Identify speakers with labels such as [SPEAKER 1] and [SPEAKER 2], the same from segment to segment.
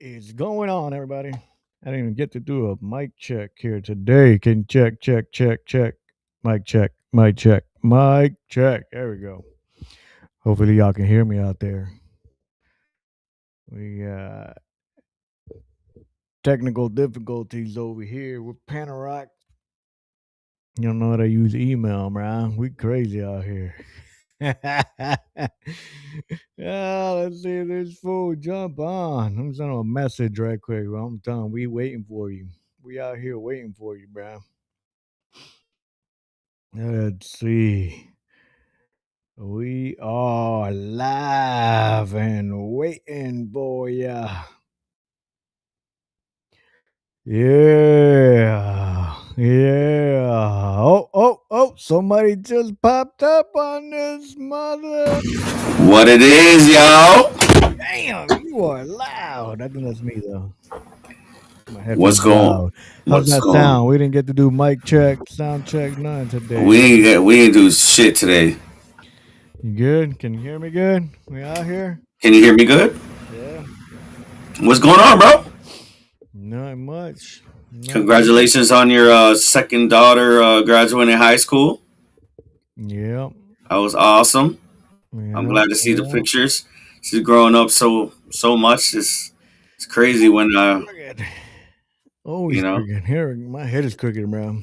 [SPEAKER 1] is going on, everybody? I didn't even get to do a mic check here today. Can check, check, check, check. Mic check, mic check, mic check. There we go. Hopefully, y'all can hear me out there. We got technical difficulties over here with Panarock. You don't know how to use email, man. We crazy out here. Yeah, let's see if this fool jump on. I'm sending a message right quick. Well, I'm telling we waiting for you. We out here waiting for you, bro. Let's see. We are live and waiting for ya. Yeah. Yeah. Oh. Somebody just popped up on this mother.
[SPEAKER 2] What it is, y'all?
[SPEAKER 1] Damn, you are loud. I think that's me, though. My
[SPEAKER 2] What's
[SPEAKER 1] headphones
[SPEAKER 2] going?
[SPEAKER 1] loud. How's
[SPEAKER 2] What's
[SPEAKER 1] that
[SPEAKER 2] going?
[SPEAKER 1] sound? We didn't get to do mic check, sound check, none today.
[SPEAKER 2] We ain't do shit today.
[SPEAKER 1] You good? Can you hear me good? We out here?
[SPEAKER 2] Can you hear me good?
[SPEAKER 1] Yeah.
[SPEAKER 2] What's going on, bro?
[SPEAKER 1] Not much.
[SPEAKER 2] Congratulations on your second daughter graduating high school.
[SPEAKER 1] Yep.
[SPEAKER 2] That was awesome.
[SPEAKER 1] Yep.
[SPEAKER 2] I'm glad to see the pictures. She's growing up so much. It's crazy when
[SPEAKER 1] Always crooked. Here, my head is crooked, bro.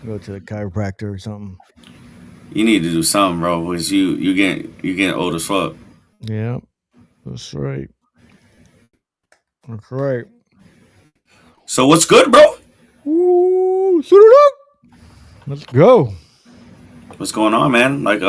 [SPEAKER 1] Go to the chiropractor or something.
[SPEAKER 2] You need to do something, bro, because you getting old as fuck.
[SPEAKER 1] Yeah, that's right. That's right.
[SPEAKER 2] So what's good, bro?
[SPEAKER 1] Ooh, shoot it up. Let's go.
[SPEAKER 2] What's going on, man? Like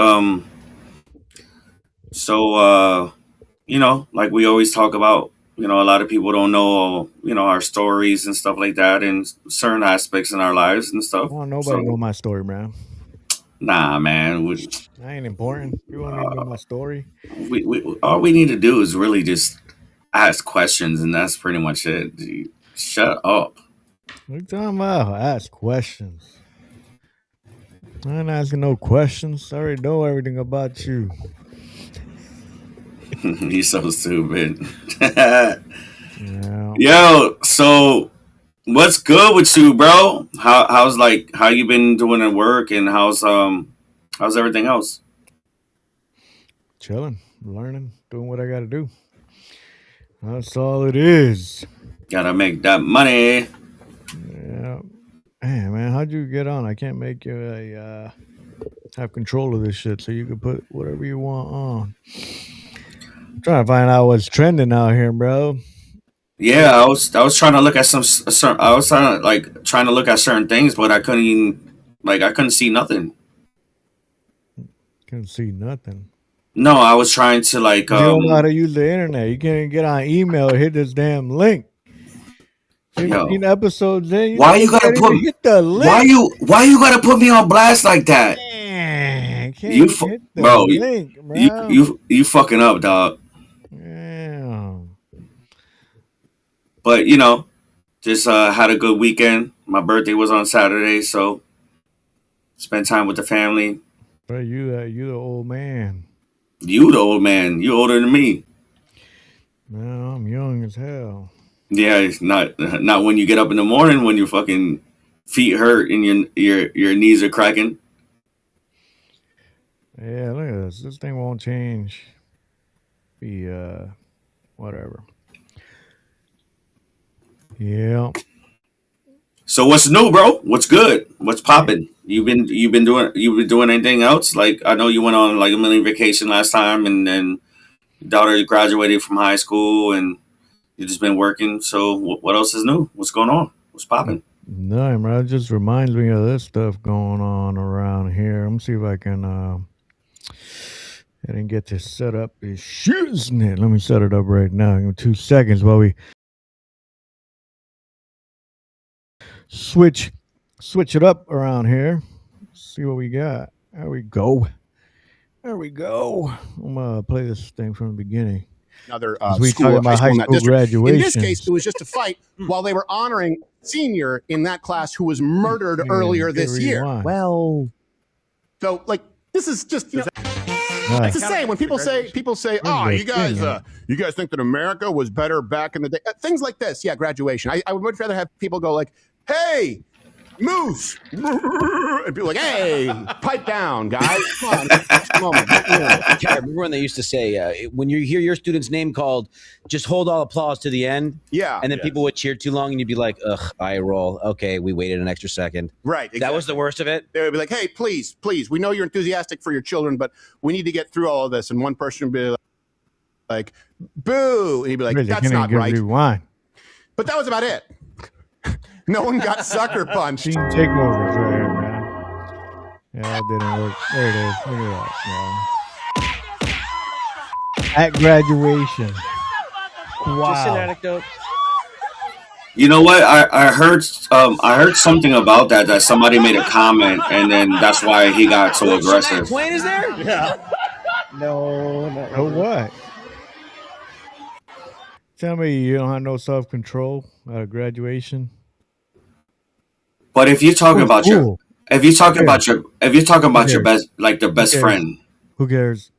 [SPEAKER 2] like we always talk about, a lot of people don't know, our stories and stuff like that and certain aspects in our lives and stuff.
[SPEAKER 1] Well, nobody know my story, man.
[SPEAKER 2] Nah, man.
[SPEAKER 1] That ain't important. You want to know my story?
[SPEAKER 2] All we need to do is really just ask questions, and that's pretty much it. Dude, shut up.
[SPEAKER 1] What are you talking about? Ask questions. I ain't asking no questions. I already know everything about you.
[SPEAKER 2] You're so stupid.
[SPEAKER 1] Yeah.
[SPEAKER 2] Yo, so what's good with you, bro? How you been doing at work, and how's everything else?
[SPEAKER 1] Chilling, learning, doing what I got to do. That's all it is.
[SPEAKER 2] Gotta make that money.
[SPEAKER 1] Yeah. Hey, man, how'd you get on? I can't make you have control of this shit, so you can put whatever you want on. I'm trying to find out what's trending out here, bro.
[SPEAKER 2] Yeah, I was trying to look at I was trying to look at certain things, but I couldn't even I couldn't see nothing.
[SPEAKER 1] Couldn't see nothing.
[SPEAKER 2] No, I was trying to
[SPEAKER 1] you don't know how to use the internet. You can't get on email or hit this damn link. 15 episodes in.
[SPEAKER 2] Why you gotta
[SPEAKER 1] hit the link?
[SPEAKER 2] Why you gotta put me on blast like that?
[SPEAKER 1] Man,
[SPEAKER 2] You fucking up, dog.
[SPEAKER 1] Yeah.
[SPEAKER 2] But just had a good weekend. My birthday was on Saturday, so spent time with the family.
[SPEAKER 1] But you the old man.
[SPEAKER 2] You the old man. You older than me.
[SPEAKER 1] No, I'm young as hell.
[SPEAKER 2] Yeah, it's not when you get up in the morning when your fucking feet hurt and your knees are cracking.
[SPEAKER 1] Yeah, look at this. This thing won't change. Be whatever. Yeah.
[SPEAKER 2] So what's new, bro? What's good? What's popping? You've been doing anything else? Like I know you went on like a mini vacation last time, and then your daughter graduated from high school, and you've just been working. So what else is new? What's going on? What's popping?
[SPEAKER 1] No, bro. It just reminds me of this stuff going on around here. Let me see if I can. I didn't get to set up this shiznit. Let me set it up right now. Give me 2 seconds while we switch it up around here. See what we got. There we go. I'm gonna play this thing from the beginning.
[SPEAKER 3] Another
[SPEAKER 1] we
[SPEAKER 3] school,
[SPEAKER 1] about high school graduation.
[SPEAKER 3] In this case, it was just a fight while they were honoring senior in that class who was murdered earlier this year.
[SPEAKER 1] Well,
[SPEAKER 3] so This is just,
[SPEAKER 1] Right.
[SPEAKER 3] it's the same when people say, oh, you guys think that America was better back in the day. Things like this. Yeah, graduation. I would much rather have people go like, hey, moose, and be like, hey, pipe down, guys. Come on, moment.
[SPEAKER 4] I remember when they used to say, when you hear your student's name called, just hold all applause to the end.
[SPEAKER 3] Yeah.
[SPEAKER 4] And then people would cheer too long and you'd be like, ugh, eye roll. Okay, we waited an extra second.
[SPEAKER 3] Right. Exactly.
[SPEAKER 4] That was the worst of it.
[SPEAKER 3] They would be like, hey, please, we know you're enthusiastic for your children, but we need to get through all of this. And one person would be like boo. And he'd be like,
[SPEAKER 1] Really,
[SPEAKER 3] that's not right.
[SPEAKER 1] Rewind.
[SPEAKER 3] But that was about it. No one got sucker punched.
[SPEAKER 1] Team takeovers right here, man. Yeah, that didn't work. There it is. Look at that. Yeah. At graduation. Wow.
[SPEAKER 4] Just an anecdote.
[SPEAKER 2] You know what? I heard something about that somebody made a comment, and then that's why he got so aggressive.
[SPEAKER 4] Wayne is there?
[SPEAKER 3] Yeah.
[SPEAKER 4] No.
[SPEAKER 1] Oh, what? Tell me you don't have no self-control at graduation.
[SPEAKER 2] But if you're talking about your best, like the best friend,
[SPEAKER 1] who cares?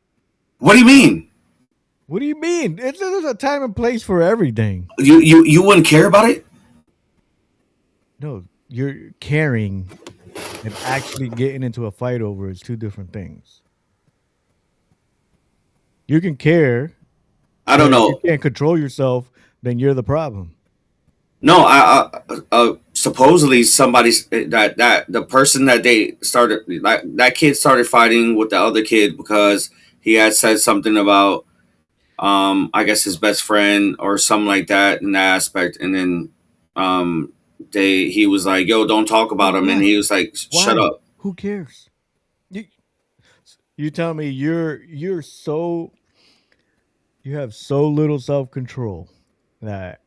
[SPEAKER 2] What do you mean?
[SPEAKER 1] What do you mean? There's a time and place for everything.
[SPEAKER 2] You wouldn't care about it?
[SPEAKER 1] No, you're caring and actually getting into a fight over is two different things. You can care.
[SPEAKER 2] I don't know.
[SPEAKER 1] If you can't control yourself, then you're the problem.
[SPEAKER 2] No, I supposedly somebody's that the person that they started that kid started fighting with the other kid because he had said something about I guess his best friend or something like that in that aspect, and then he was like, yo, don't talk about him, and he was like, shut up.
[SPEAKER 1] Who cares? You tell me you have so little self-control that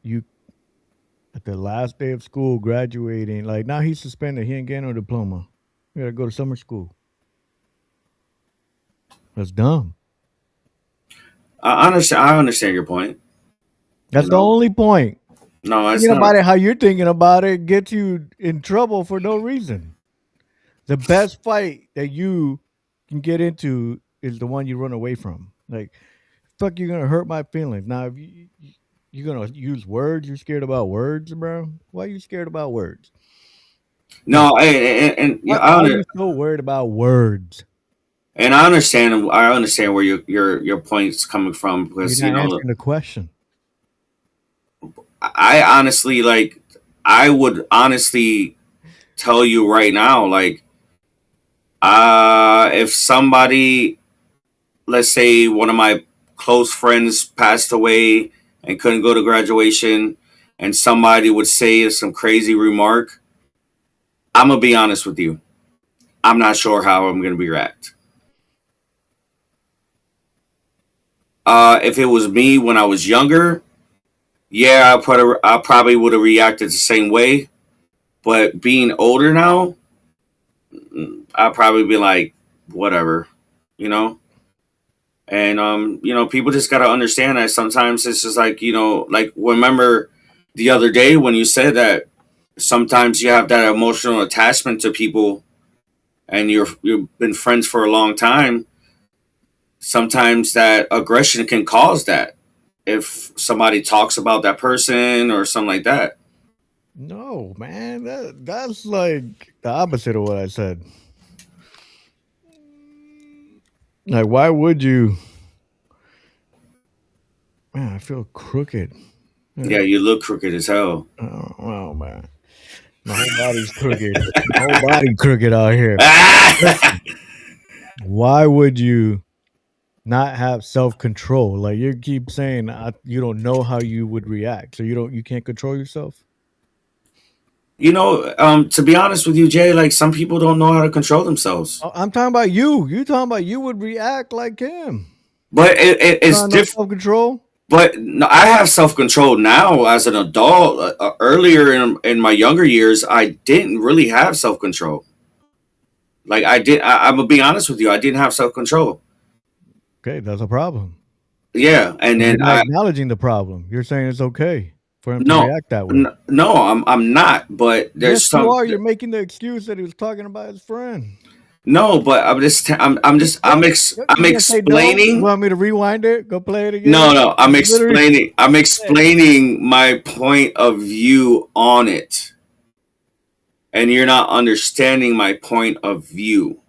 [SPEAKER 1] you at the last day of school graduating, like now he's suspended, he ain't getting no diploma. You gotta go to summer school. That's dumb.
[SPEAKER 2] I understand your point.
[SPEAKER 1] That's the only point.
[SPEAKER 2] No, it's
[SPEAKER 1] thinking
[SPEAKER 2] not.
[SPEAKER 1] about it how you're thinking about it gets you in trouble for no reason. The best fight that you can get into is the one you run away from. Like, fuck, you're gonna hurt my feelings. Now, if you're gonna use words, you're scared about words, bro. Why are you scared about words?
[SPEAKER 2] No, and
[SPEAKER 1] why are you so worried about words?
[SPEAKER 2] And I understand where your point's coming from because
[SPEAKER 1] you're not answering the question.
[SPEAKER 2] I honestly I would honestly tell you right now, like, if somebody, let's say one of my close friends passed away and couldn't go to graduation, and somebody would say some crazy remark, I'm gonna be honest with you. I'm not sure how I'm gonna react. If it was me when I was younger, yeah, I probably would have reacted the same way. But being older now, I'd probably be like, whatever, you know? And, people just got to understand that sometimes it's just like, like remember the other day when you said that sometimes you have that emotional attachment to people and you've been friends for a long time. Sometimes that aggression can cause that if somebody talks about that person or something like that.
[SPEAKER 1] No, man, that's like the opposite of what I said. Like, why would you? Man, I feel crooked.
[SPEAKER 2] Yeah, you look crooked as hell.
[SPEAKER 1] Oh man, my whole body's crooked. My whole body crooked out here. Why would you not have self-control? Like you keep saying, you don't know how you would react, so you can't control yourself.
[SPEAKER 2] To be honest with you, Jay, like some people don't know how to control themselves.
[SPEAKER 1] I'm talking about you. You talking about you would react like him.
[SPEAKER 2] But it's different.
[SPEAKER 1] Self-control.
[SPEAKER 2] But no, I have self-control now as an adult. Earlier in my younger years, I didn't really have self-control. Like I'm gonna be honest with you, I didn't have self-control.
[SPEAKER 1] Okay, that's a problem.
[SPEAKER 2] Yeah, and then
[SPEAKER 1] you're not acknowledging the problem. You're saying it's okay for him to react that way.
[SPEAKER 2] No, I'm not. But there's
[SPEAKER 1] yes, you are. You're making the excuse that he was talking about his friend.
[SPEAKER 2] No, but I'm
[SPEAKER 1] You gonna say no? You
[SPEAKER 2] explaining.
[SPEAKER 1] want me to rewind it? Go play it
[SPEAKER 2] No,
[SPEAKER 1] again?
[SPEAKER 2] no,
[SPEAKER 1] You literally
[SPEAKER 2] I'm
[SPEAKER 1] said
[SPEAKER 2] explaining my point of view on it, and you're not understanding my point of view.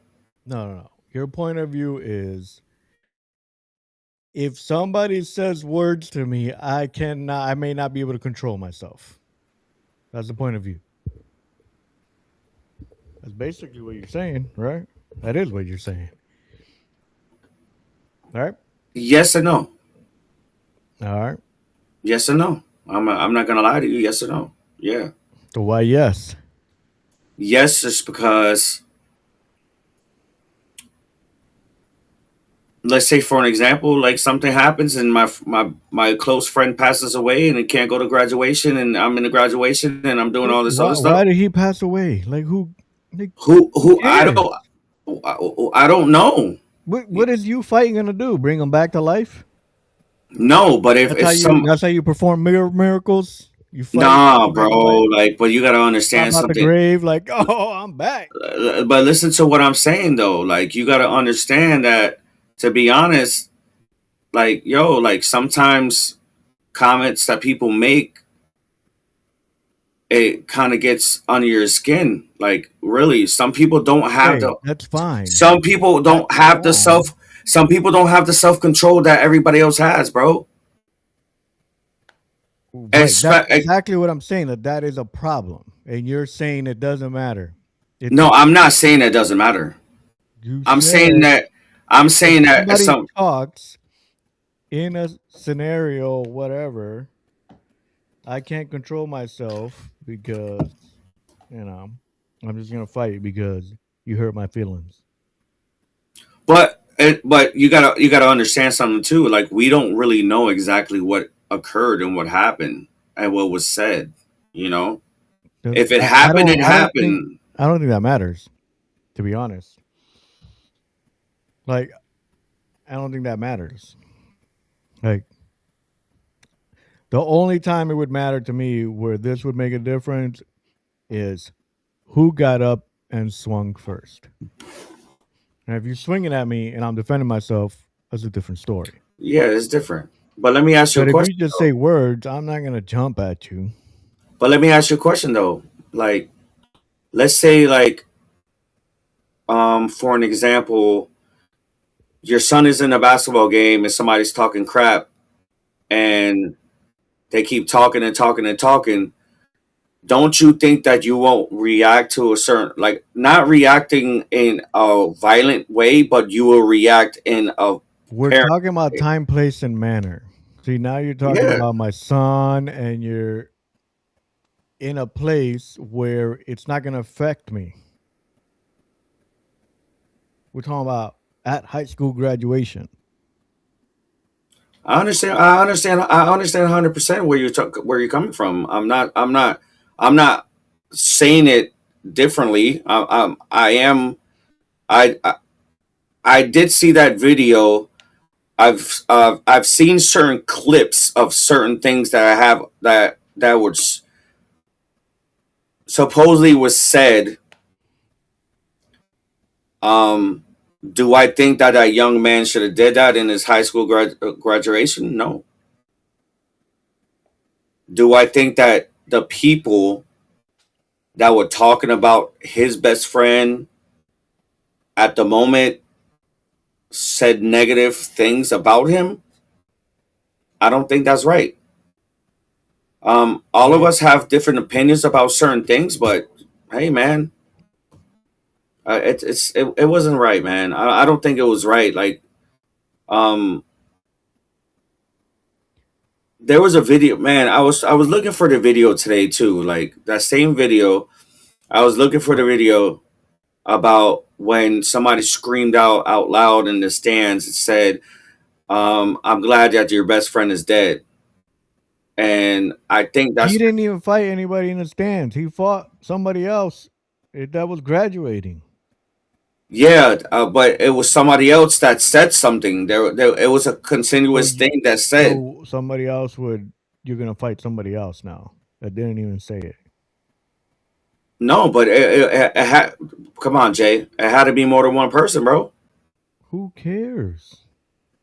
[SPEAKER 1] no. Your point of view is if somebody says words to me, I may not be able to control myself. That's the point of view. That's basically what you're saying, right? That is what you're saying. All right?
[SPEAKER 2] Yes or no?
[SPEAKER 1] All right.
[SPEAKER 2] Yes or no? I'm not gonna lie to you. Yes or no? Yeah.
[SPEAKER 1] So why yes?
[SPEAKER 2] Yes, it's because, let's say for an example, like something happens and my close friend passes away and it can't go to graduation, and I'm in the graduation and I'm doing all this other stuff.
[SPEAKER 1] Why did he pass away? Like who who
[SPEAKER 2] Who
[SPEAKER 1] cares?
[SPEAKER 2] I don't know.
[SPEAKER 1] What is you fighting gonna do? Bring him back to life?
[SPEAKER 2] No, but if some
[SPEAKER 1] That's how you perform miracles? You fight,
[SPEAKER 2] nah,
[SPEAKER 1] come back
[SPEAKER 2] bro,
[SPEAKER 1] to life,
[SPEAKER 2] like, but you gotta
[SPEAKER 1] pop
[SPEAKER 2] understand
[SPEAKER 1] out the
[SPEAKER 2] something.
[SPEAKER 1] grave, like, oh, I'm back.
[SPEAKER 2] But listen to what I'm saying though. Like, you gotta understand that, to be honest, like, yo, like sometimes comments that people make, it kind of gets under your skin. Like, really, some people don't have
[SPEAKER 1] Okay,
[SPEAKER 2] the
[SPEAKER 1] that's fine.
[SPEAKER 2] some people don't
[SPEAKER 1] That's
[SPEAKER 2] have the
[SPEAKER 1] fine.
[SPEAKER 2] self control that everybody else has, bro.
[SPEAKER 1] Right. That's
[SPEAKER 2] Espe-
[SPEAKER 1] exactly what I'm saying. That is a problem. And you're saying it doesn't matter. It's
[SPEAKER 2] no, I'm not saying it doesn't matter.
[SPEAKER 1] you
[SPEAKER 2] I'm
[SPEAKER 1] said
[SPEAKER 2] saying that I'm
[SPEAKER 1] if
[SPEAKER 2] saying that
[SPEAKER 1] somebody
[SPEAKER 2] some
[SPEAKER 1] talks in a scenario, whatever, I can't control myself because, you know, I'm just gonna fight because you hurt my feelings.
[SPEAKER 2] but you gotta understand something too. Like, we don't really know exactly what occurred and what happened and what was said. You know, if it happened, it happened.
[SPEAKER 1] I don't think that matters, to be honest. Like I don't think that matters. Like the only time it would matter to me where this would make a difference is who got up and swung first. And if you're swinging at me and I'm defending myself, that's a different story.
[SPEAKER 2] Yeah, it's different. But let me ask you a
[SPEAKER 1] But if you
[SPEAKER 2] question
[SPEAKER 1] just say
[SPEAKER 2] though.
[SPEAKER 1] words, I'm not gonna jump at you.
[SPEAKER 2] But let me ask you a question though. Like, let's say, like, for an example, your son is in a basketball game and somebody's talking crap, and they keep talking and talking and talking. Don't you think that you won't react to a certain, like, not reacting in a violent way, but you will react in a
[SPEAKER 1] We're
[SPEAKER 2] parent
[SPEAKER 1] talking about
[SPEAKER 2] way?
[SPEAKER 1] time, place, and manner. See, now you're talking
[SPEAKER 2] Yeah,
[SPEAKER 1] about my son, and you're in a place where it's not gonna affect me. We're talking about at high school graduation.
[SPEAKER 2] I understand. I understand 100% where you're coming from. I'm not saying it differently. I am. I I did see that video. I've seen certain clips of certain things that I have that was supposedly was said. Um, do I think that that young man should have did that in his high school graduation? No. Do I think that the people that were talking about his best friend at the moment said negative things about him? I don't think that's right. All of
[SPEAKER 1] Okay.
[SPEAKER 2] us have different opinions about certain things, but hey, man, it wasn't right, man. I don't think it was right. Like, um, there was a video, man. I was looking for the video today too. Like, that same video, I was looking for the video about when somebody screamed out loud in the stands and said, "I'm glad that your best friend is dead." And I think
[SPEAKER 1] He
[SPEAKER 2] that's,
[SPEAKER 1] didn't even fight anybody in the stands. He fought somebody else that was graduating.
[SPEAKER 2] yeah, but it was somebody else that said something. It was a
[SPEAKER 1] So
[SPEAKER 2] continuous thing that said,
[SPEAKER 1] so somebody else would you're gonna fight somebody else now that didn't even say it.
[SPEAKER 2] No, but come on, Jay. It had to be more than one person, bro.
[SPEAKER 1] Who cares?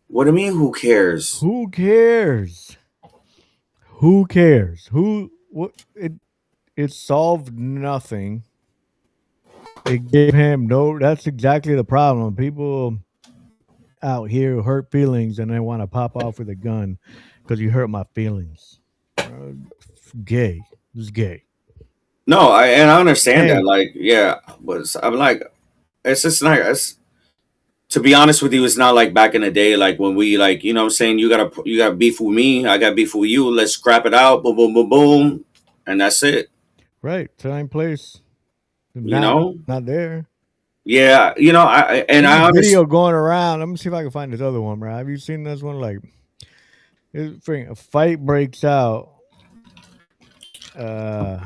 [SPEAKER 2] What do you mean? Who cares?
[SPEAKER 1] Who cares? Who cares? Who? What? It solved nothing. It gave him no. That's exactly the problem. People out here hurt feelings and they want to pop off with a gun because you hurt my feelings. Gay. It's gay.
[SPEAKER 2] No, I understand
[SPEAKER 1] Hey,
[SPEAKER 2] that. Like, yeah, but I'm like, it's just not. To be honest with you, it's not like back in the day, like when we like, you know what I'm saying, you got beef with me, I got beef with you, let's scrap it out, boom, boom, boom, boom, and that's it.
[SPEAKER 1] right. Time, place.
[SPEAKER 2] You
[SPEAKER 1] Not
[SPEAKER 2] know?
[SPEAKER 1] not there.
[SPEAKER 2] Yeah,
[SPEAKER 1] There's a
[SPEAKER 2] I
[SPEAKER 1] video
[SPEAKER 2] understand.
[SPEAKER 1] going around. Let me see if I can find this other one, bro. Have you seen this one? Like, a fight breaks out. Uh,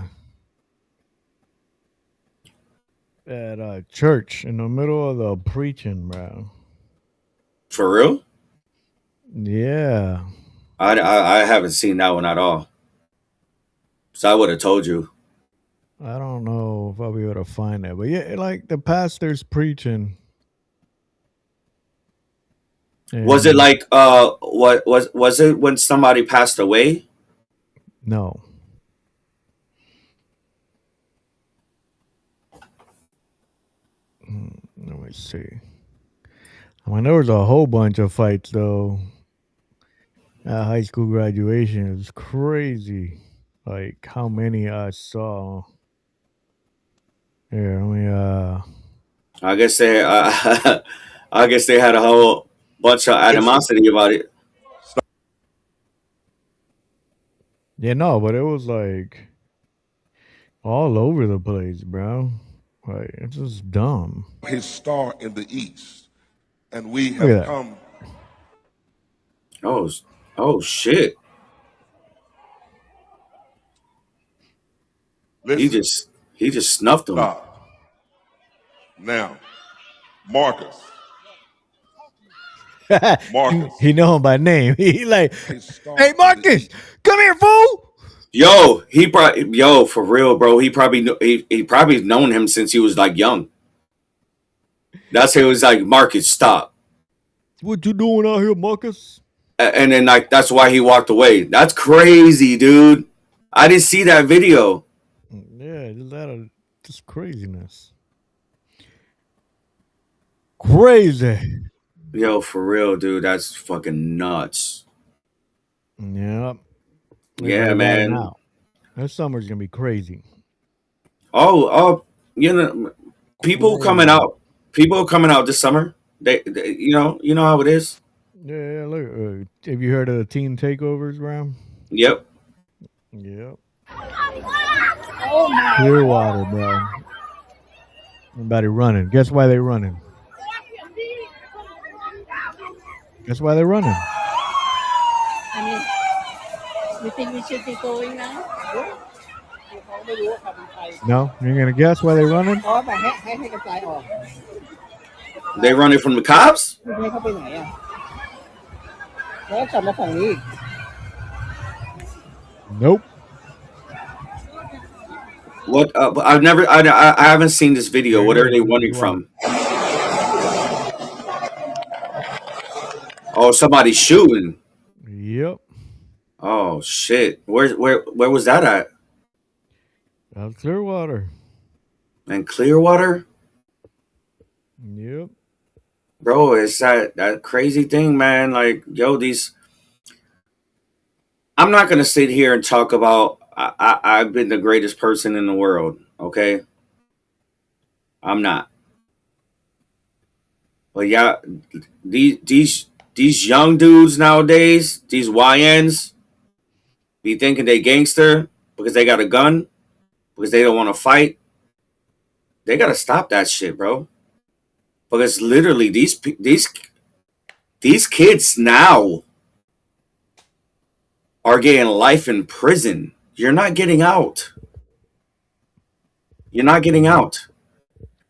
[SPEAKER 1] at a church in the middle of the preaching, bro.
[SPEAKER 2] For real?
[SPEAKER 1] Yeah,
[SPEAKER 2] I haven't seen that one at all. So I would have told you.
[SPEAKER 1] I don't know if I'll be able to find that, but yeah, like the pastor's preaching,
[SPEAKER 2] Was it
[SPEAKER 1] and
[SPEAKER 2] like what was it when somebody passed away?
[SPEAKER 1] no, let me see. I mean, there was a whole bunch of fights though at high school graduation. It was crazy, like how many I saw. Here, let me
[SPEAKER 2] I guess they I guess they had a whole bunch of animosity about it.
[SPEAKER 1] yeah, no, but it was like all over the place, bro. Like it's just dumb.
[SPEAKER 5] His star in the east, and we
[SPEAKER 1] Look
[SPEAKER 5] have
[SPEAKER 1] at that.
[SPEAKER 5] come.
[SPEAKER 2] Oh, oh shit. He
[SPEAKER 5] Listen,
[SPEAKER 2] just he just snuffed him.
[SPEAKER 5] stop. Now, Marcus, Marcus,
[SPEAKER 1] he know him by name. He like,
[SPEAKER 5] his star
[SPEAKER 1] hey
[SPEAKER 5] in the
[SPEAKER 1] Marcus,
[SPEAKER 5] east.
[SPEAKER 1] come here, fool.
[SPEAKER 2] Yo, for real, bro. He probably known him since he was like young. That's it was like Marcus, stop.
[SPEAKER 1] What you doing out here, Marcus?
[SPEAKER 2] And then like that's why he walked away. That's crazy, dude. I didn't see that video.
[SPEAKER 1] Yeah, just that just craziness. Crazy.
[SPEAKER 2] Yo, for real, dude. That's fucking nuts.
[SPEAKER 1] Yeah.
[SPEAKER 2] Yeah,
[SPEAKER 1] Everybody got it
[SPEAKER 2] man.
[SPEAKER 1] now. This summer's gonna be crazy.
[SPEAKER 2] Oh, you know, people coming
[SPEAKER 1] Crazy.
[SPEAKER 2] out. People coming out this summer. You know how it is.
[SPEAKER 1] Yeah, look. Have you heard of the teen takeovers, bro?
[SPEAKER 2] Yep.
[SPEAKER 1] Yep.
[SPEAKER 6] Oh my
[SPEAKER 1] Clearwater, bro. Everybody running. Guess why they running? Guess why they're running?
[SPEAKER 6] I mean, you think we should be going now?
[SPEAKER 1] No, you're gonna guess why they're running?
[SPEAKER 6] อ๋อแบบให้กระจายออก
[SPEAKER 2] They running from the cops.
[SPEAKER 6] คุณให้เขาไปไหนอ่ะแล้วกลับมาฝั่งนี้อีก
[SPEAKER 1] Nope.
[SPEAKER 2] What? I haven't seen this video.
[SPEAKER 1] Here,
[SPEAKER 2] What are
[SPEAKER 1] here.
[SPEAKER 2] they running from? Oh, somebody's shooting.
[SPEAKER 1] Yep.
[SPEAKER 2] Oh shit. Where was that at?
[SPEAKER 1] That's Clearwater.
[SPEAKER 2] In Clearwater,
[SPEAKER 1] Yep.
[SPEAKER 2] bro. It's that crazy thing, man. Like, yo, these. I'm not gonna sit here and talk about. I've been the greatest person in the world. Okay, I'm not. But yeah, these young dudes nowadays, these YNs, be thinking they gangster because they got a gun, because they don't want to fight. They gotta stop that shit, bro. Because literally, these kids now are getting life in prison. You're not getting out. You're not getting out.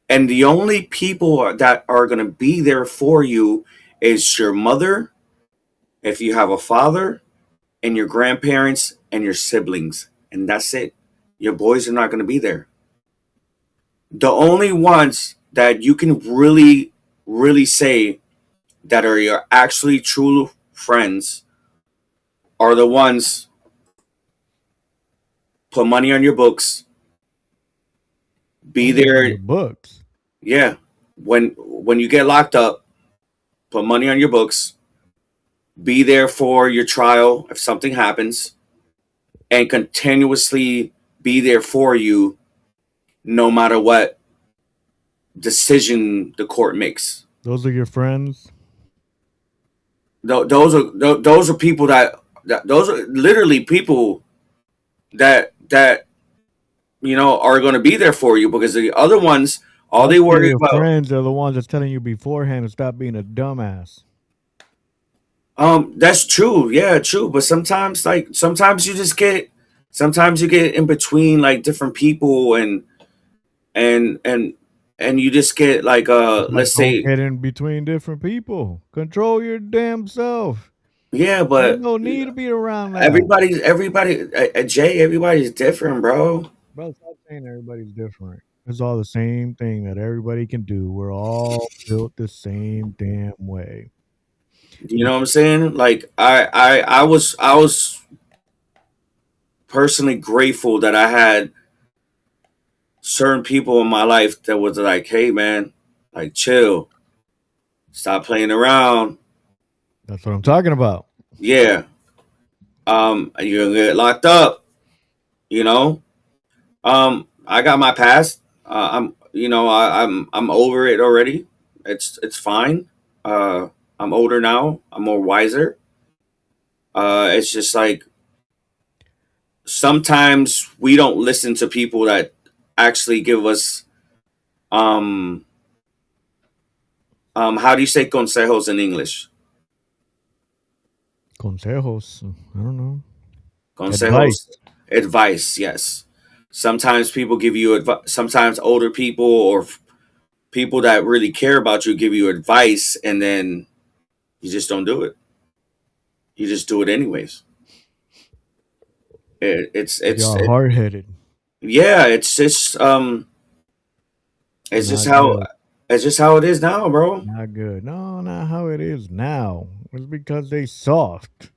[SPEAKER 2] And the only people that are going to be there for you is your mother, if you have a father, and your grandparents and your siblings. And that's it. Your boys are not going to be there. The only ones that you can really, really say that are your actually true friends are the ones put money on your books, be
[SPEAKER 1] Money on
[SPEAKER 2] there.
[SPEAKER 1] your books.
[SPEAKER 2] Yeah, when you get locked up, put money on your books, be there for your trial if something happens, and continuously be there for you no matter what decision the court makes.
[SPEAKER 1] Those are your friends.
[SPEAKER 2] Those are people that those are literally people that are going to be there for you, because the other ones, all
[SPEAKER 1] I'd
[SPEAKER 2] they
[SPEAKER 1] say
[SPEAKER 2] worry
[SPEAKER 1] your
[SPEAKER 2] about.
[SPEAKER 1] friends are the ones that's telling you beforehand to stop being a dumbass.
[SPEAKER 2] That's true. Yeah, true. But sometimes, like, sometimes you get in between like different people, and and and you just get like,
[SPEAKER 1] But
[SPEAKER 2] let's
[SPEAKER 1] don't
[SPEAKER 2] say,
[SPEAKER 1] get in between different people. Control your damn self.
[SPEAKER 2] yeah,
[SPEAKER 1] There's
[SPEAKER 2] but
[SPEAKER 1] no need to be around that.
[SPEAKER 2] everybody, Jay, everybody's different, bro.
[SPEAKER 1] Bro, stop saying everybody's different. It's all the same thing that everybody can do. We're all built the same damn way.
[SPEAKER 2] You know what I'm saying? Like, I was personally grateful that I had certain people in my life that was like, hey man, like, chill, stop playing around.
[SPEAKER 1] That's what I'm talking about.
[SPEAKER 2] Yeah, you're gonna get locked up. You know, I got my past. I'm over it already. It's fine. I'm older now. I'm more wiser. It's just like sometimes we don't listen to people that actually give us, um how do you say consejos in English?
[SPEAKER 1] Consejos. I don't know. Advice.
[SPEAKER 2] Consejos, advice. Yes. Sometimes people give you advice. Sometimes older people or people that really care about you give you advice, and then you just don't do it. You just do it anyways. It's
[SPEAKER 1] Y'all hard headed.
[SPEAKER 2] yeah. It's just
[SPEAKER 1] Not
[SPEAKER 2] how
[SPEAKER 1] good.
[SPEAKER 2] it's just how it is now, bro.
[SPEAKER 1] Not good. No, not how it is now. It's because they soft.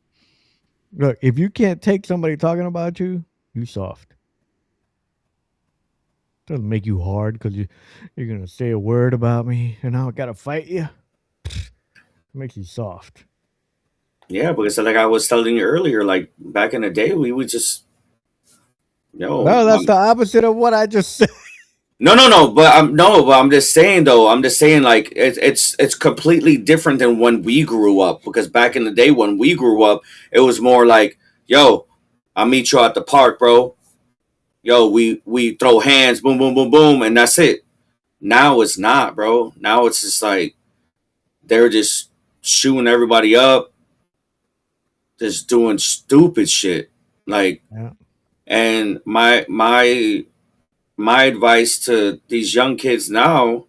[SPEAKER 1] Look, if you can't take somebody talking about you, you soft. Doesn't make you hard because you're gonna say a word about me and now I gotta fight you. It makes you soft.
[SPEAKER 2] Yeah, because like I was telling you earlier, like back in the day, we would just,
[SPEAKER 1] No, that's the opposite of what I just said.
[SPEAKER 2] no, no, no. But I'm no, but I'm just saying though. I'm just saying like it's completely different than when we grew up. Because back in the day when we grew up, it was more like, yo, I'll meet you at the park, bro. Yo, we throw hands, boom, boom, boom, boom, and that's it. Now it's not, bro. Now it's just like they're just shooting everybody up, just doing stupid shit. Like,
[SPEAKER 1] Yeah.
[SPEAKER 2] and my advice to these young kids now: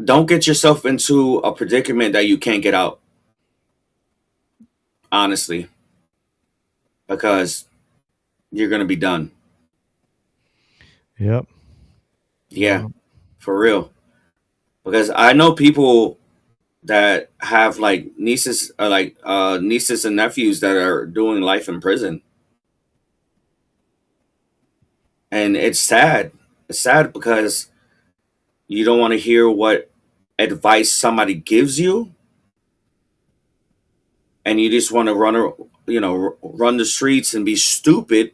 [SPEAKER 2] don't get yourself into a predicament that you can't get out. Honestly, because you're gonna be done.
[SPEAKER 1] Yep.
[SPEAKER 2] Yeah, for real. Because I know people that have like nieces and nephews that are doing life in prison, and it's sad. It's sad because you don't want to hear what advice somebody gives you, and you just want to run the streets and be stupid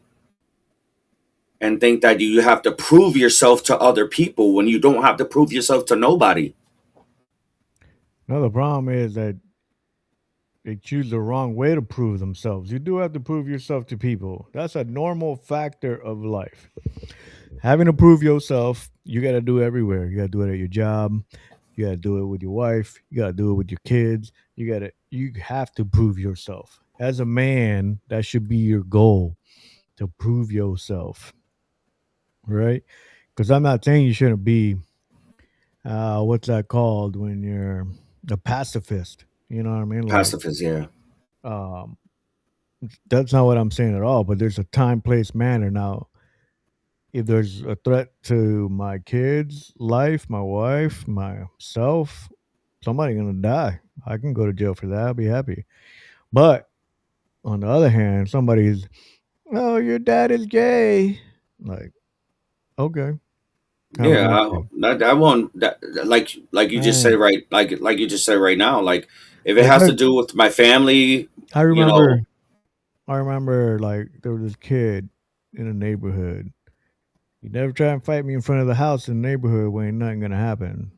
[SPEAKER 2] and think that you have to prove yourself to other people when you don't have to prove yourself to nobody.
[SPEAKER 1] No, the problem is that they choose the wrong way to prove themselves. You do have to prove yourself to people. That's a normal factor of life. Having to prove yourself, you got to do everywhere. You got to do it at your job. You got to do it with your wife. You got to do it with your kids. You have to prove yourself. As a man, that should be your goal, to prove yourself, right? Because I'm not saying you shouldn't be what's that called when you're a pacifist. You know what I mean? Like,
[SPEAKER 2] Pacifist, yeah.
[SPEAKER 1] um, that's not what I'm saying at all. But there's a time, place, manner. Now, if there's a threat to my kids' life, my wife, myself, somebody gonna die. I can go to jail for that. I'll be happy. But on the other hand, somebody's, oh, your dad is gay. Like, okay, have a
[SPEAKER 2] Yeah,
[SPEAKER 1] nice day.
[SPEAKER 2] that won't like you just
[SPEAKER 1] Man,
[SPEAKER 2] said right like you just said right now. Like if it
[SPEAKER 1] like
[SPEAKER 2] has to do with my family,
[SPEAKER 1] I
[SPEAKER 2] you
[SPEAKER 1] remember,
[SPEAKER 2] know,
[SPEAKER 1] I remember, like there was this kid in a neighborhood. He never tried and fight me in front of the house in the neighborhood when ain't nothing gonna happen.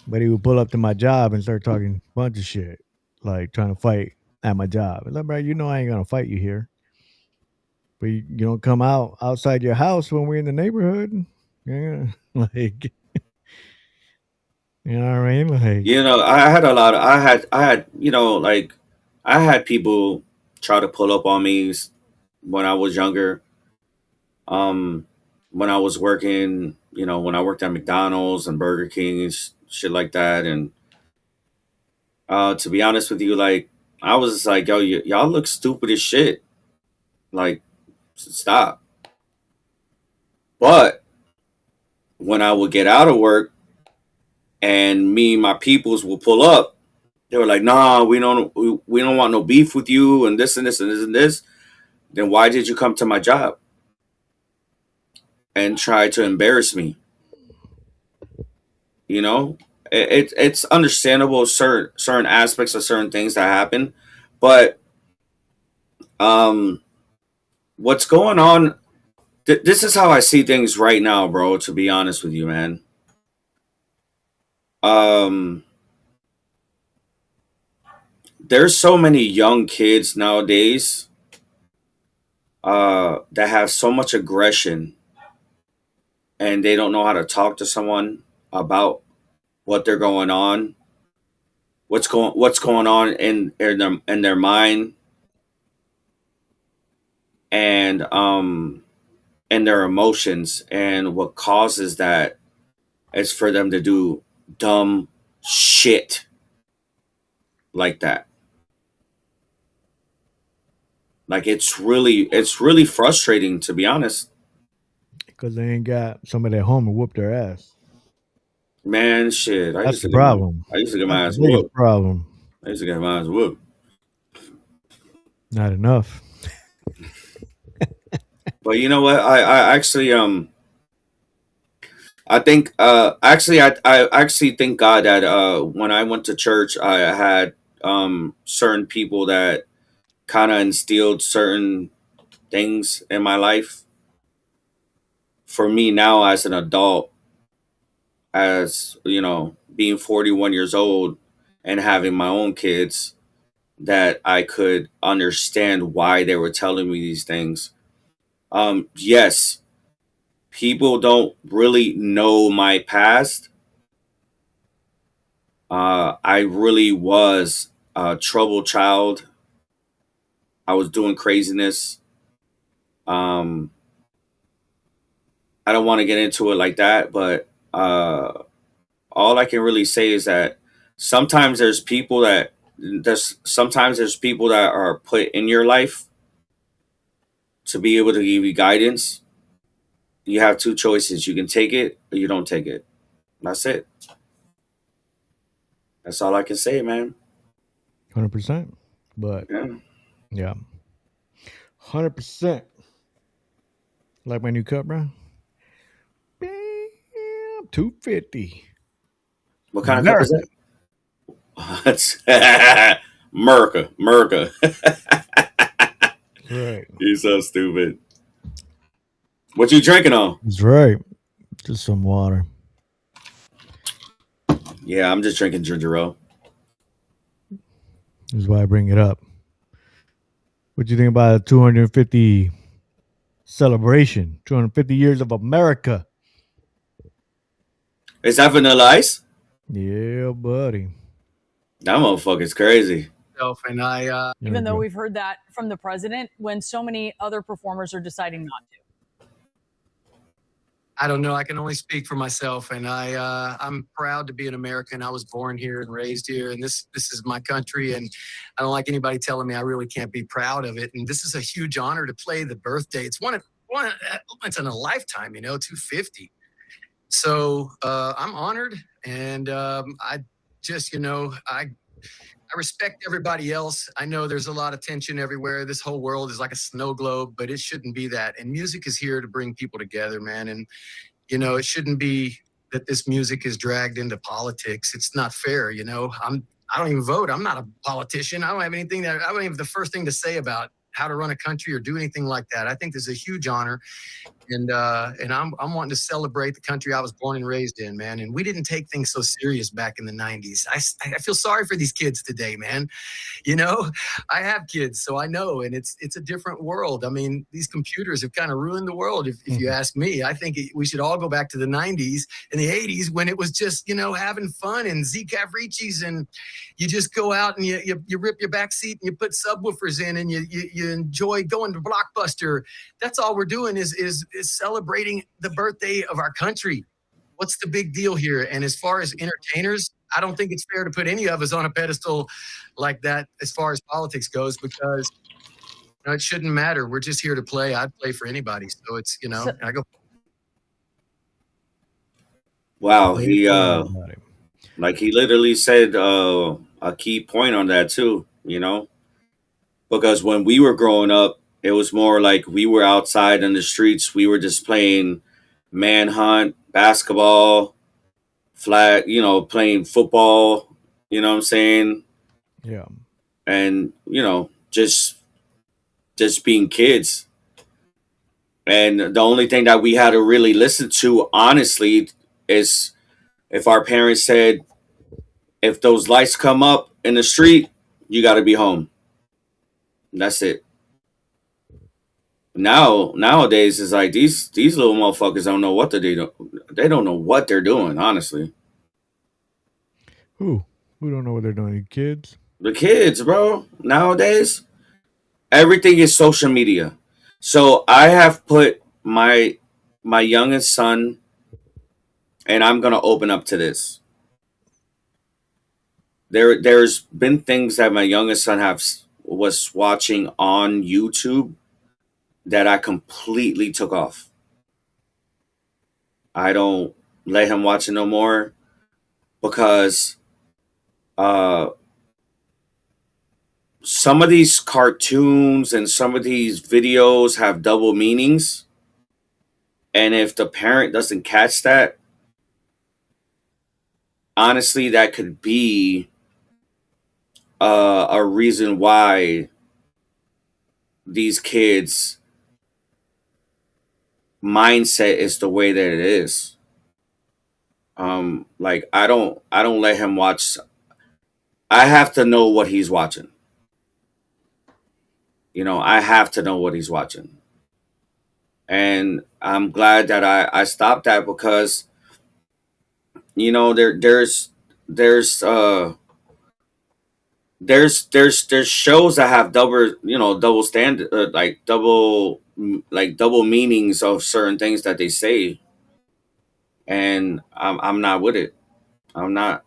[SPEAKER 1] But he would pull up to my job and start talking a bunch of shit, like trying to fight at my job. Like, bro, you know I ain't gonna fight you here. But you don't come outside your house when we're in the neighborhood. Yeah, like you know what I mean? Like,
[SPEAKER 2] I had a lot of I had like I had people try to pull up on me when I was younger. Um, when I was working, when I worked at McDonald's and Burger King and shit like that, and to be honest with you, like I was just like, yo, y'all look stupid as shit. Like, stop. But when I would get out of work and me and my peoples will pull up, they were like, "Nah, we don't want no beef with you and this and this and this and this." Then why did you come to my job and try to embarrass me? You know, it's understandable certain aspects of certain things that happen, but um, what's going on? This is how I see things right now, bro. To be honest with you, man. Um, there's so many young kids nowadays that have so much aggression and they don't know how to talk to someone about what they're going on, what's going on in their mind and and their emotions, and what causes that is for them to do dumb shit like that. Like it's really frustrating, to be honest.
[SPEAKER 1] because they ain't got somebody at home to whoop their ass.
[SPEAKER 2] Man, shit.
[SPEAKER 1] That's the problem.
[SPEAKER 2] I used to get
[SPEAKER 1] That's
[SPEAKER 2] my
[SPEAKER 1] the
[SPEAKER 2] ass
[SPEAKER 1] biggest
[SPEAKER 2] whooped.
[SPEAKER 1] problem.
[SPEAKER 2] I used to get my ass whooped.
[SPEAKER 1] Not enough.
[SPEAKER 2] But you know what? I actually I think I actually thank God that when I went to church I had certain people that kind of instilled certain things in my life. For me now as an adult, as being 41 years old and having my own kids, that I could understand why they were telling me these things. Yes, people don't really know my past. I really was a troubled child. I was doing craziness. Um, I don't want to get into it like that, but all I can really say is that sometimes there's people that are put in your life to be able to give you guidance. You have two choices: you can take it or you don't take it. That's it. That's all I can say, man.
[SPEAKER 1] 100%. But
[SPEAKER 2] Yeah.
[SPEAKER 1] yeah, 100%. Like my new cup, bro. Bam, 250.
[SPEAKER 2] What kind of cup is
[SPEAKER 1] America.
[SPEAKER 2] that? Merca, Merca.
[SPEAKER 1] That's right.
[SPEAKER 2] You're so stupid. What you drinking on?
[SPEAKER 1] That's right. Just some water.
[SPEAKER 2] Yeah, I'm just drinking ginger ale.
[SPEAKER 1] This is why I bring it up. What you think about a 250 celebration? 250 years of America.
[SPEAKER 2] Is that vanilla ice?
[SPEAKER 1] Yeah, buddy.
[SPEAKER 2] That motherfucker's crazy.
[SPEAKER 7] And I
[SPEAKER 1] There
[SPEAKER 8] Even
[SPEAKER 1] we
[SPEAKER 8] though
[SPEAKER 1] go.
[SPEAKER 8] we've heard that from the president when so many other performers are deciding not to.
[SPEAKER 7] I don't know. I can only speak for myself, and I'm proud to be an American. I was born here and raised here, and this is my country. And I don't like anybody telling me I really can't be proud of it. And this is a huge honor to play the birthday. It's one of once in a lifetime, 250. So I'm honored, and I just, I respect everybody else. I know there's a lot of tension everywhere. This whole world is like a snow globe, but it shouldn't be that. And music is here to bring people together, man. And it shouldn't be that this music is dragged into politics. It's not fair. I don't even vote. I'm not a politician. I don't have anything I don't even have the first thing to say about how to run a country or do anything like that. I think this is a huge honor. And I'm wanting to celebrate the country I was born and raised in, man. And we didn't take things so serious back in the 90s. I feel sorry for these kids today, man. you know I have kids, so I know, and it's a different world. I mean, these computers have kind of ruined the world, if you ask me. I think we should all go back to the 90s and the 80s when it was just having fun and Z Cavricis, and you just go out and you rip your back seat and you put subwoofers in and you enjoy going to Blockbuster. That's all we're doing is celebrating the birthday of our country. What's the big deal here? And as far as entertainers, I don't think it's fair to put any of us on a pedestal like that as far as politics goes, because it shouldn't matter. We're just here to play. I'd play for anybody. So it's, I go.
[SPEAKER 2] Wow, he he literally said a key point on that too, because when we were growing up, it was more like we were outside in the streets. We were just playing manhunt, basketball, flag, playing football, you know what I'm saying?
[SPEAKER 1] Yeah.
[SPEAKER 2] And, just being kids. And the only thing that we had to really listen to, honestly, is if our parents said, if those lights come up in the street, you got to be home. And that's it. Nowadays, it's like these little motherfuckers don't know what to do. They don't know what they're doing, honestly.
[SPEAKER 1] Who don't know what they're doing? Kids?
[SPEAKER 2] The kids, bro. Nowadays, everything is social media. So I have put my youngest son, and I'm gonna open up to this. There's been things that my youngest son was watching on YouTube that I completely took off. I don't let him watch it no more because some of these cartoons and some of these videos have double meanings. And if the parent doesn't catch that, honestly, that could be a reason why these kids' mindset is the way that it is. I don't let him watch. I have to know what he's watching. I have to know what he's watching. And I'm glad that I stopped that because, there's shows that have double standard, double meanings of certain things that they say. And I'm not with it. I'm not.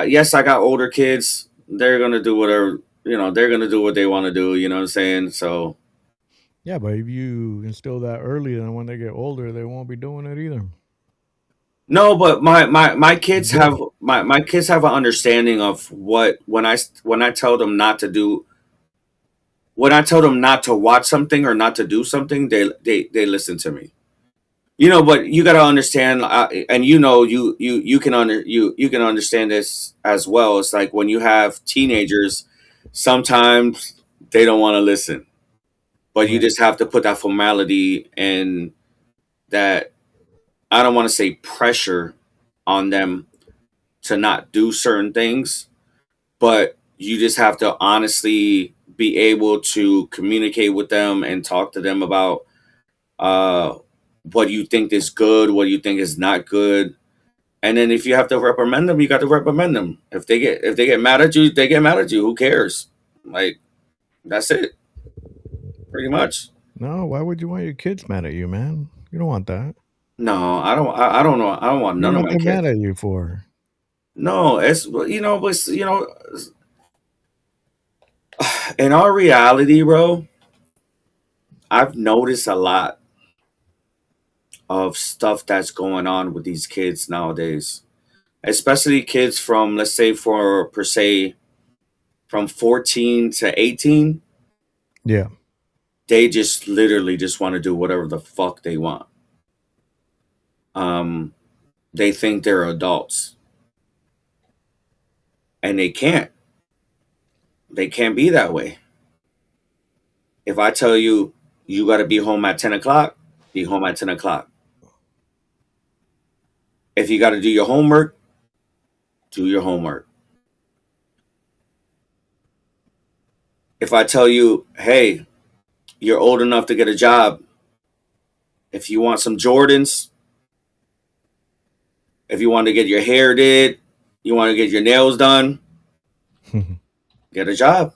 [SPEAKER 2] Yes, I got older kids. They're gonna do whatever. They're gonna do what they want to do. You know what I'm saying? So.
[SPEAKER 1] Yeah, but if you instill that early, then when they get older, they won't be doing it either.
[SPEAKER 2] No, but my kids have my kids have an understanding of what when I tell them not to do. When I tell them not to watch something or not to do something, they listen to me. But you got to understand, and you can you can understand this as well. It's like when you have teenagers, sometimes they don't want to listen, but you just have to put that formality and that, I don't want to say pressure on them to not do certain things, but you just have to honestly be able to communicate with them and talk to them about what you think is good, what you think is not good. And then if you have to reprimand them, you got to reprimand them. If they get mad at you, they get mad at you. Who cares? That's it. Pretty much.
[SPEAKER 1] No, why would you want your kids mad at you, man? You don't want that.
[SPEAKER 2] No, I don't. I don't know. I don't want none of my kids
[SPEAKER 1] mad at you for.
[SPEAKER 2] No, it's but in our reality, bro, I've noticed a lot of stuff that's going on with these kids nowadays, especially kids from, let's say, for per se, from 14 to 18.
[SPEAKER 1] Yeah.
[SPEAKER 2] They just literally just want to do whatever the fuck they want. They think they're adults, and they can't. They can't be that way. If I tell you you got to be home at 10 o'clock, be home at 10 o'clock. If you got to do your homework, do your homework. If I tell you, hey, you're old enough to get a job, if you want some Jordans, if you want to get your hair did, you want to get your nails done, get a job.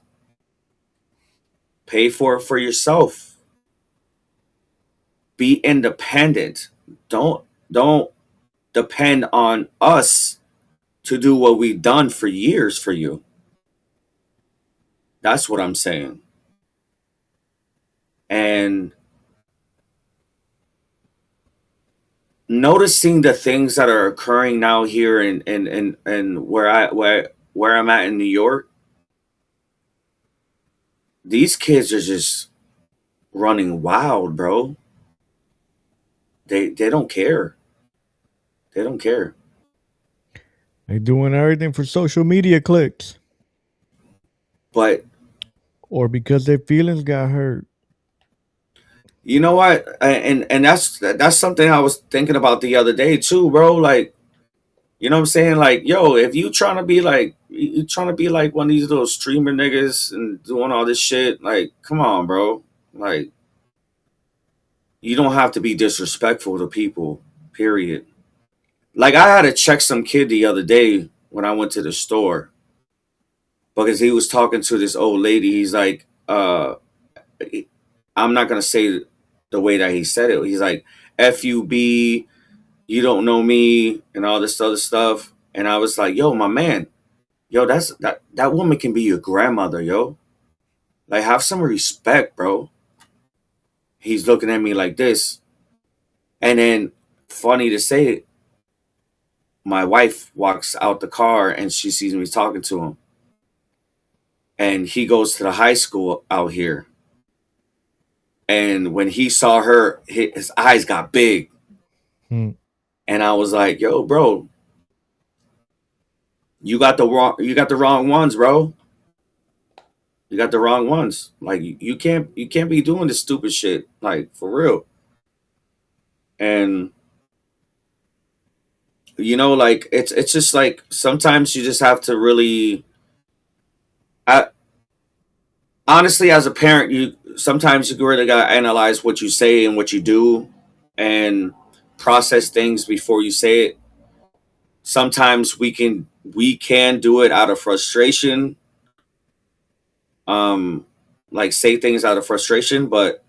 [SPEAKER 2] Pay for it for yourself. Be independent. Don't depend on us to do what we've done for years for you. That's what I'm saying. And noticing the things that are occurring now here and where I'm at in New York, these kids are just running wild, bro. They don't care. They don't care.
[SPEAKER 1] They doing everything for social media clicks.
[SPEAKER 2] But
[SPEAKER 1] or because their feelings got hurt.
[SPEAKER 2] You know what? And that's something I was thinking about the other day too, bro. Like, you know what I'm saying? Like, yo, if you trying to be like one of these little streamer niggas and doing all this shit, like, come on, bro. Like, you don't have to be disrespectful to people, period. Like, I had to check some kid the other day when I went to the store because he was talking to this old lady. He's like, I'm not gonna say the way that he said it. He's like, FUB, you don't know me, and all this other stuff. And I was like, yo, my man, yo, that woman can be your grandmother, yo. Like, have some respect, bro. He's looking at me like this. And then, funny to say, my wife walks out the car and she sees me talking to him. And he goes to the high school out here. And when he saw her, his eyes got big. And I was like, yo, bro, you got the wrong ones, bro. You got the wrong ones. Like, you can't be doing this stupid shit. Like, for real. And you know, like, it's just like sometimes you just have to really honestly, as a parent, you sometimes you really gotta analyze what you say and what you do and process things before you say it. Sometimes we can do it out of frustration. Like, say things out of frustration, but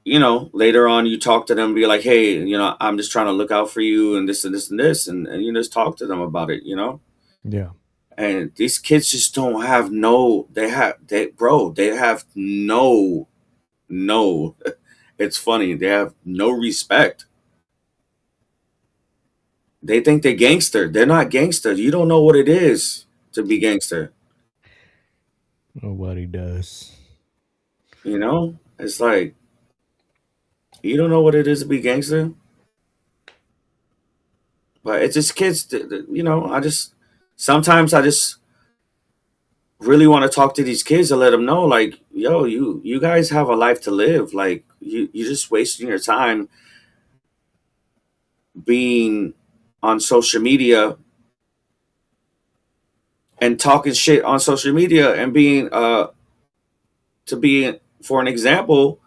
[SPEAKER 2] you know, later on you talk to them and be like, hey, you know, I'm just trying to look out for you and this and this and this, and you just talk to them about it, you know?
[SPEAKER 1] Yeah.
[SPEAKER 2] And these kids just don't have they have no it's funny, they have no respect. They think they're gangster. They're not gangster. You don't know what it is to be gangster.
[SPEAKER 1] Nobody does.
[SPEAKER 2] You know? It's like, you don't know what it is to be gangster. But it's just kids, you know, sometimes I just really want to talk to these kids and let them know, like, yo, you guys have a life to live. Like, you're just wasting your time being on social media and talking shit on social media and being to be, for an example,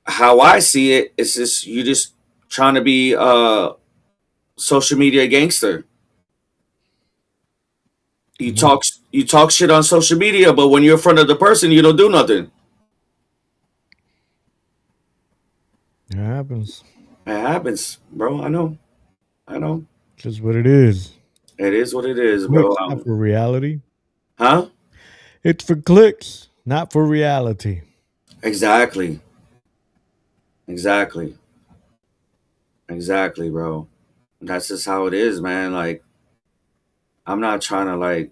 [SPEAKER 2] how I see it, it's just you just trying to be social media gangster. You talk shit on social media, but when you're in front of the person, you don't do nothing.
[SPEAKER 1] It happens.
[SPEAKER 2] It happens, bro. I know.
[SPEAKER 1] Just what it is.
[SPEAKER 2] It is what it is, bro.
[SPEAKER 1] It's not for reality.
[SPEAKER 2] Huh?
[SPEAKER 1] It's for clicks, not for reality.
[SPEAKER 2] Exactly. Exactly. Exactly, bro. That's just how it is, man. Like, I'm not trying to like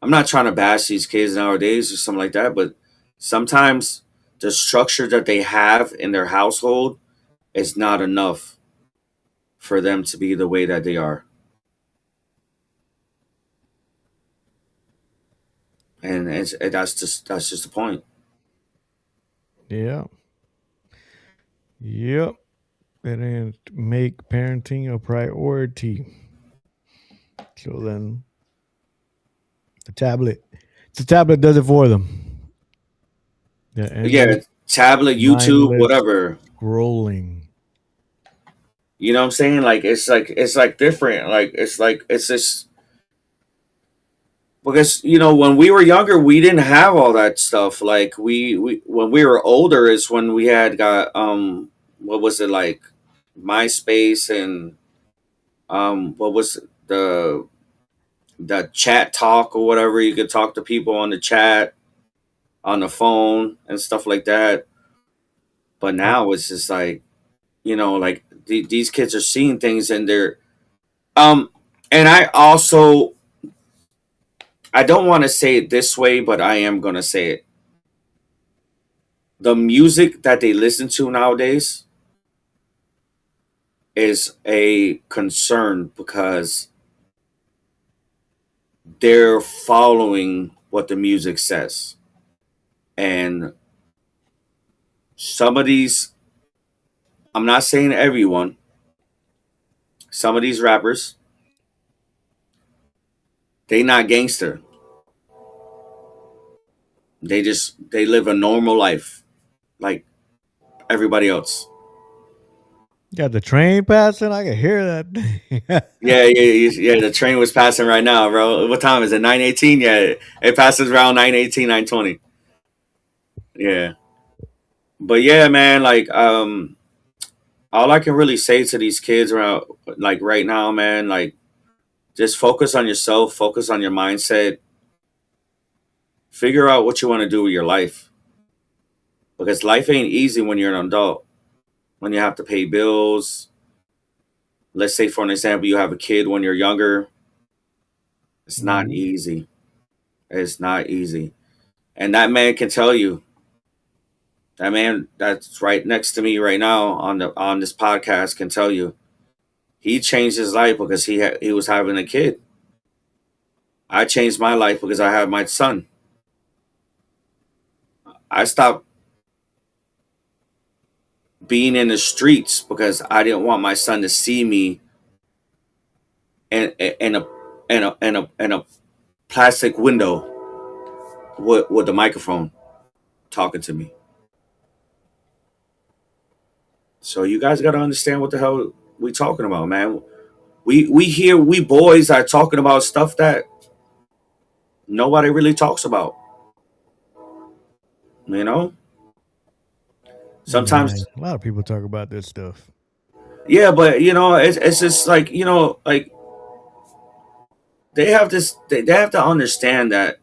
[SPEAKER 2] I'm not trying to bash these kids nowadays or something like that, but sometimes the structure that they have in their household is not enough for them to be the way that they are. And that's just the point.
[SPEAKER 1] Yeah. Yep. They didn't make parenting a priority. So then the tablet does it for them. The
[SPEAKER 2] Yeah,
[SPEAKER 1] endless,
[SPEAKER 2] tablet, YouTube,
[SPEAKER 1] mindless
[SPEAKER 2] whatever.
[SPEAKER 1] scrolling.
[SPEAKER 2] You know what I'm saying? Like it's like different. Like it's just because when we were younger, we didn't have all that stuff. Like we when we were older is when we had got what was it like MySpace and what was the chat talk or whatever. You could talk to people on the chat, on the phone and stuff like that. But
[SPEAKER 1] Yep.
[SPEAKER 2] now it's just like like these kids are seeing things and they're um and I don't want to say it this way, but I am gonna say it. The music that they listen to nowadays is a concern because they're following what the music says. And some of these, I'm not saying everyone, some of these rappers, they not gangster. They live a normal life like everybody else.
[SPEAKER 1] Got the train passing. I can hear that thing.
[SPEAKER 2] Yeah. The train was passing right now, bro. What time is it? 9:18. Yeah, it passes around 9:18, 9:20. Yeah, but yeah, man. Like, all I can really say to these kids around, like right now, man, like just focus on yourself, focus on your mindset, figure out what you want to do with your life because life ain't easy when you're an adult. When you have to pay bills, let's say for an example, you have a kid when you're younger. It's not
[SPEAKER 1] Mhm.
[SPEAKER 2] easy. It's not easy. And that man can tell you, that man that's right next to me right now on this podcast can tell you he changed his life because he was having a kid. I changed my life because I had my son. I stopped being in the streets because I didn't want my son to see me in a plastic window with the microphone talking to me. So you guys got to understand what the hell we talking about, man. We boys are talking about stuff that nobody really talks about. You know,
[SPEAKER 1] Yeah,
[SPEAKER 2] sometimes,
[SPEAKER 1] a lot of people talk about this stuff.
[SPEAKER 2] yeah, but it's just like like they have to understand that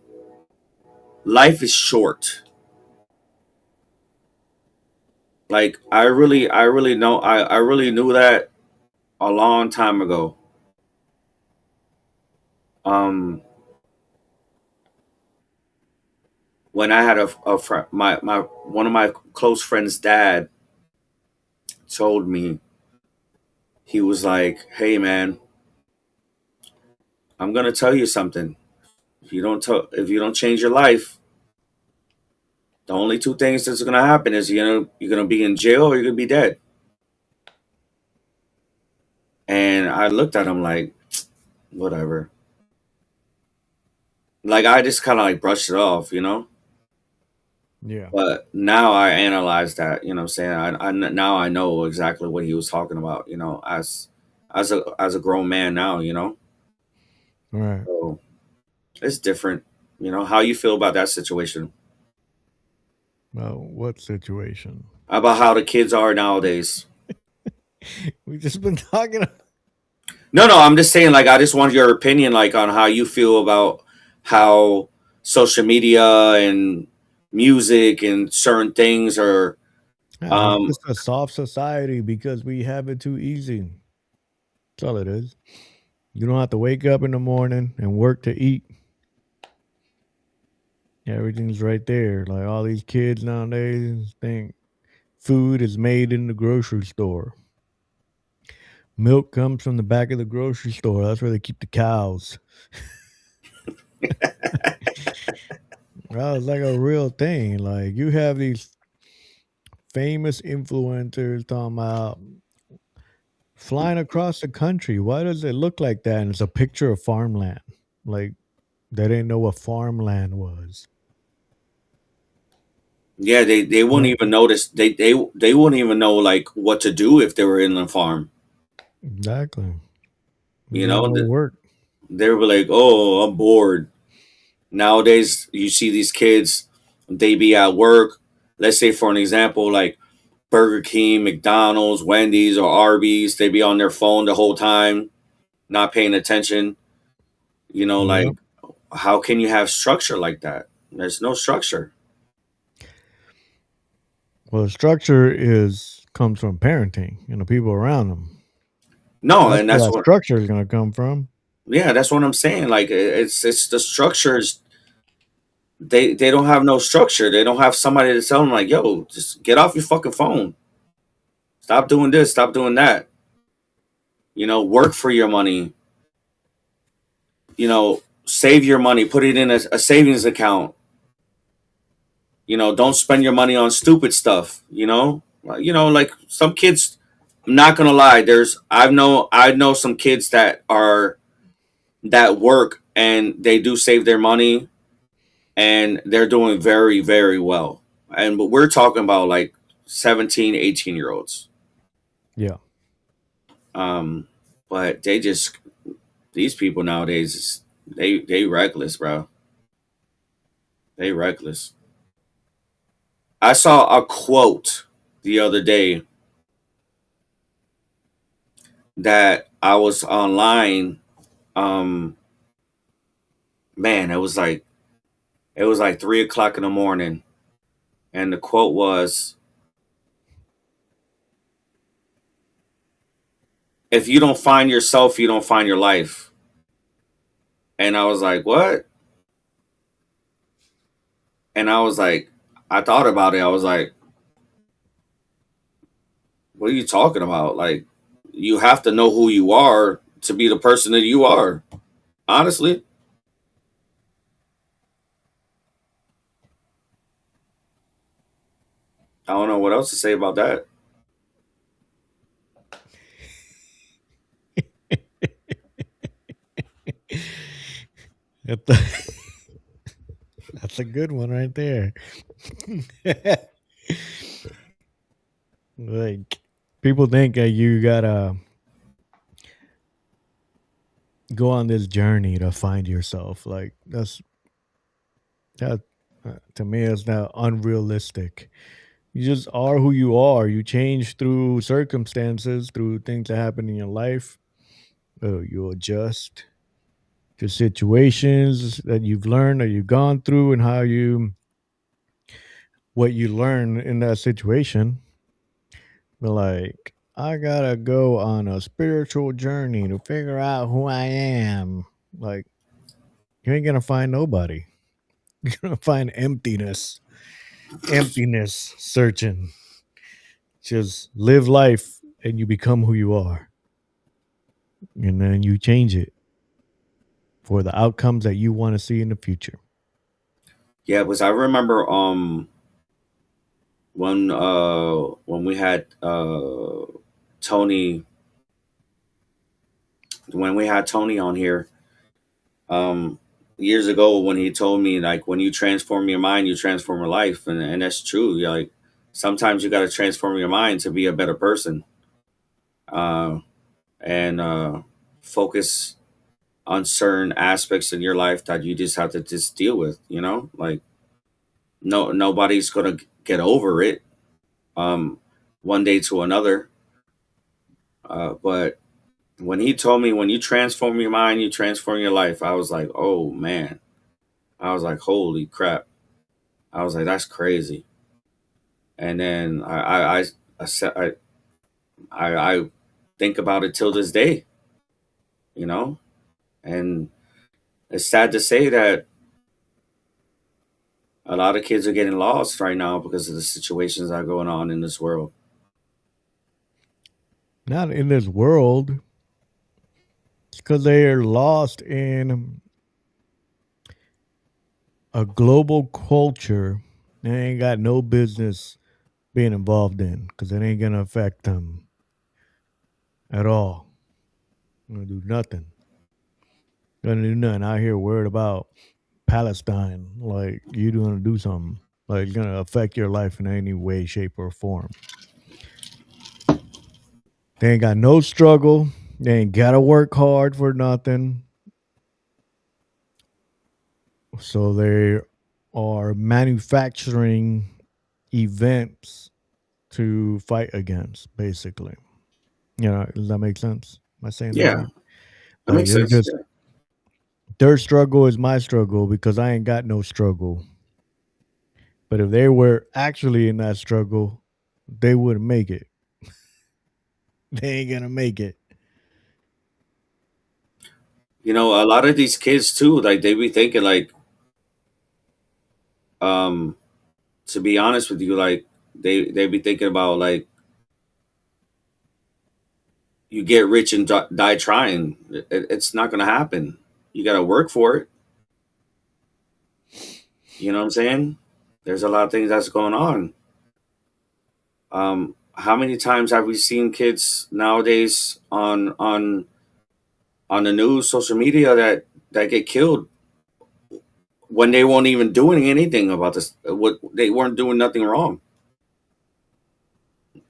[SPEAKER 2] life is short. Like I really know I really knew that a long time ago. Um, when I had a friend, my one of my close friends' dad told me, he was like, "Hey man, I'm gonna tell you something. If you don't change your life, the only two things that's gonna happen is you're gonna be in jail or you're gonna be dead." And I looked at him like, whatever. Like I just kind of like brushed it off.
[SPEAKER 1] Yeah.
[SPEAKER 2] But now I analyze that, what I'm saying. Now I know exactly what he was talking about, as a grown man now.
[SPEAKER 1] All right.
[SPEAKER 2] So it's different, how you feel about that situation,
[SPEAKER 1] Well, what situation?
[SPEAKER 2] about how the kids are nowadays.
[SPEAKER 1] We just been talking.
[SPEAKER 2] No, I'm just saying, like, I just want your opinion, like, on how you feel about how social media and music and certain things are
[SPEAKER 1] Yeah, it's just a soft society because we have it too easy. That's all it is. You don't have to wake up in the morning and work to eat. Everything's right there. Like all these kids nowadays think food is made in the grocery store. Milk comes from the back of the grocery store. That's where they keep the cows. Well, it's like a real thing. Like you have these famous influencers talking about flying across the country. Why does it look like that? And it's a picture of farmland. Like they didn't know what farmland was.
[SPEAKER 2] Yeah, they wouldn't
[SPEAKER 1] Yeah,
[SPEAKER 2] even notice. They wouldn't even know like what to do if they were in the farm.
[SPEAKER 1] exactly. You
[SPEAKER 2] You
[SPEAKER 1] got
[SPEAKER 2] know,
[SPEAKER 1] no work.
[SPEAKER 2] they were like, "Oh, I'm bored." Nowadays, you see these kids, they be at work. Let's say, for an example, like Burger King, McDonald's, Wendy's, or Arby's. They be on their phone the whole time, not paying attention. You know,
[SPEAKER 1] Yeah.
[SPEAKER 2] like how can you have structure like that? There's no structure.
[SPEAKER 1] Well, the structure is comes from parenting and the people around them.
[SPEAKER 2] No,
[SPEAKER 1] That's
[SPEAKER 2] and
[SPEAKER 1] where
[SPEAKER 2] that's
[SPEAKER 1] that
[SPEAKER 2] what.
[SPEAKER 1] structure is going to come from.
[SPEAKER 2] Yeah, that's what I'm saying. Like it's the structures. They don't have no structure. They don't have somebody to tell them like, "Yo, just get off your fucking phone. Stop doing this. Stop doing that. You know, work for your money. You know, save your money. Put it in a savings account. You know, don't spend your money on stupid stuff. Like some kids. I'm not gonna lie. I know some kids that work and they do save their money and they're doing very very well. And but we're talking about like 17, 18 year olds.
[SPEAKER 1] Yeah.
[SPEAKER 2] Um, but these people nowadays they reckless, bro. They reckless. I saw a quote the other day that I was online. Um, Man, it was like 3 o'clock in the morning, and the quote was, "If you don't find yourself, you don't find your life." And I was like, "What?" And I was like, I thought about it. I was like, "What are you talking about? Like, you have to know who you are to be the person that you are." Honestly, I don't know what else to say about that.
[SPEAKER 1] That's a good one right there. Like people think that you gotta go on this journey to find yourself. Like that to me is not unrealistic. You just are who you are. You change through circumstances, through things that happen in your life. You adjust to situations that you've learned or you've gone through, and how you what you learn in that situation. But like, I gotta go on a spiritual journey to figure out who I am. Like, you ain't gonna find nobody. You're gonna find emptiness searching. Just live life and you become who you are. And then you change it for the outcomes that you want to see in the future.
[SPEAKER 2] Yeah, because I remember when we had Tony Tony on here um years ago, when he told me like when you transform your mind you transform your life, and that's true. You're like, sometimes you got to transform your mind to be a better person, uh and focus on certain aspects in your life that you just have to just deal with, like nobody's gonna get over it um one day to another. But when he told me when you transform your mind you transform your life, I was like, oh man. I was like, holy crap. I was like, that's crazy. And then I think about it till this day, you know, and it's sad to say that a lot of kids are getting lost right now because of the situations that are going on in this world.
[SPEAKER 1] Not in this world. It's because they are lost in a global culture they ain't got no business being involved in because it ain't gonna affect them at all. Gonna do nothing. Gonna do nothing. Out here worried about Palestine, like you gonna do something. Like it's gonna affect your life in any way, shape, or form. They ain't got no struggle. They ain't gotta work hard for nothing. So they are manufacturing events to fight against, basically. You know, does that make sense? Am I saying that
[SPEAKER 2] Yeah,
[SPEAKER 1] right?
[SPEAKER 2] that
[SPEAKER 1] Like
[SPEAKER 2] makes
[SPEAKER 1] they're
[SPEAKER 2] sense.
[SPEAKER 1] just their struggle is my struggle because I ain't got no struggle. But if they were actually in that struggle, they wouldn't make it. They ain't gonna make it.
[SPEAKER 2] You know, a lot of these kids too, like they be thinking like, um, to be honest with you, like they be thinking about like you get rich and die trying. It's not gonna happen. You got to work for it. You know what I'm saying? There's a lot of things that's going on. How many times have we seen kids nowadays on the news, social media that get killed when they weren't even doing anything about this? What they weren't doing nothing wrong.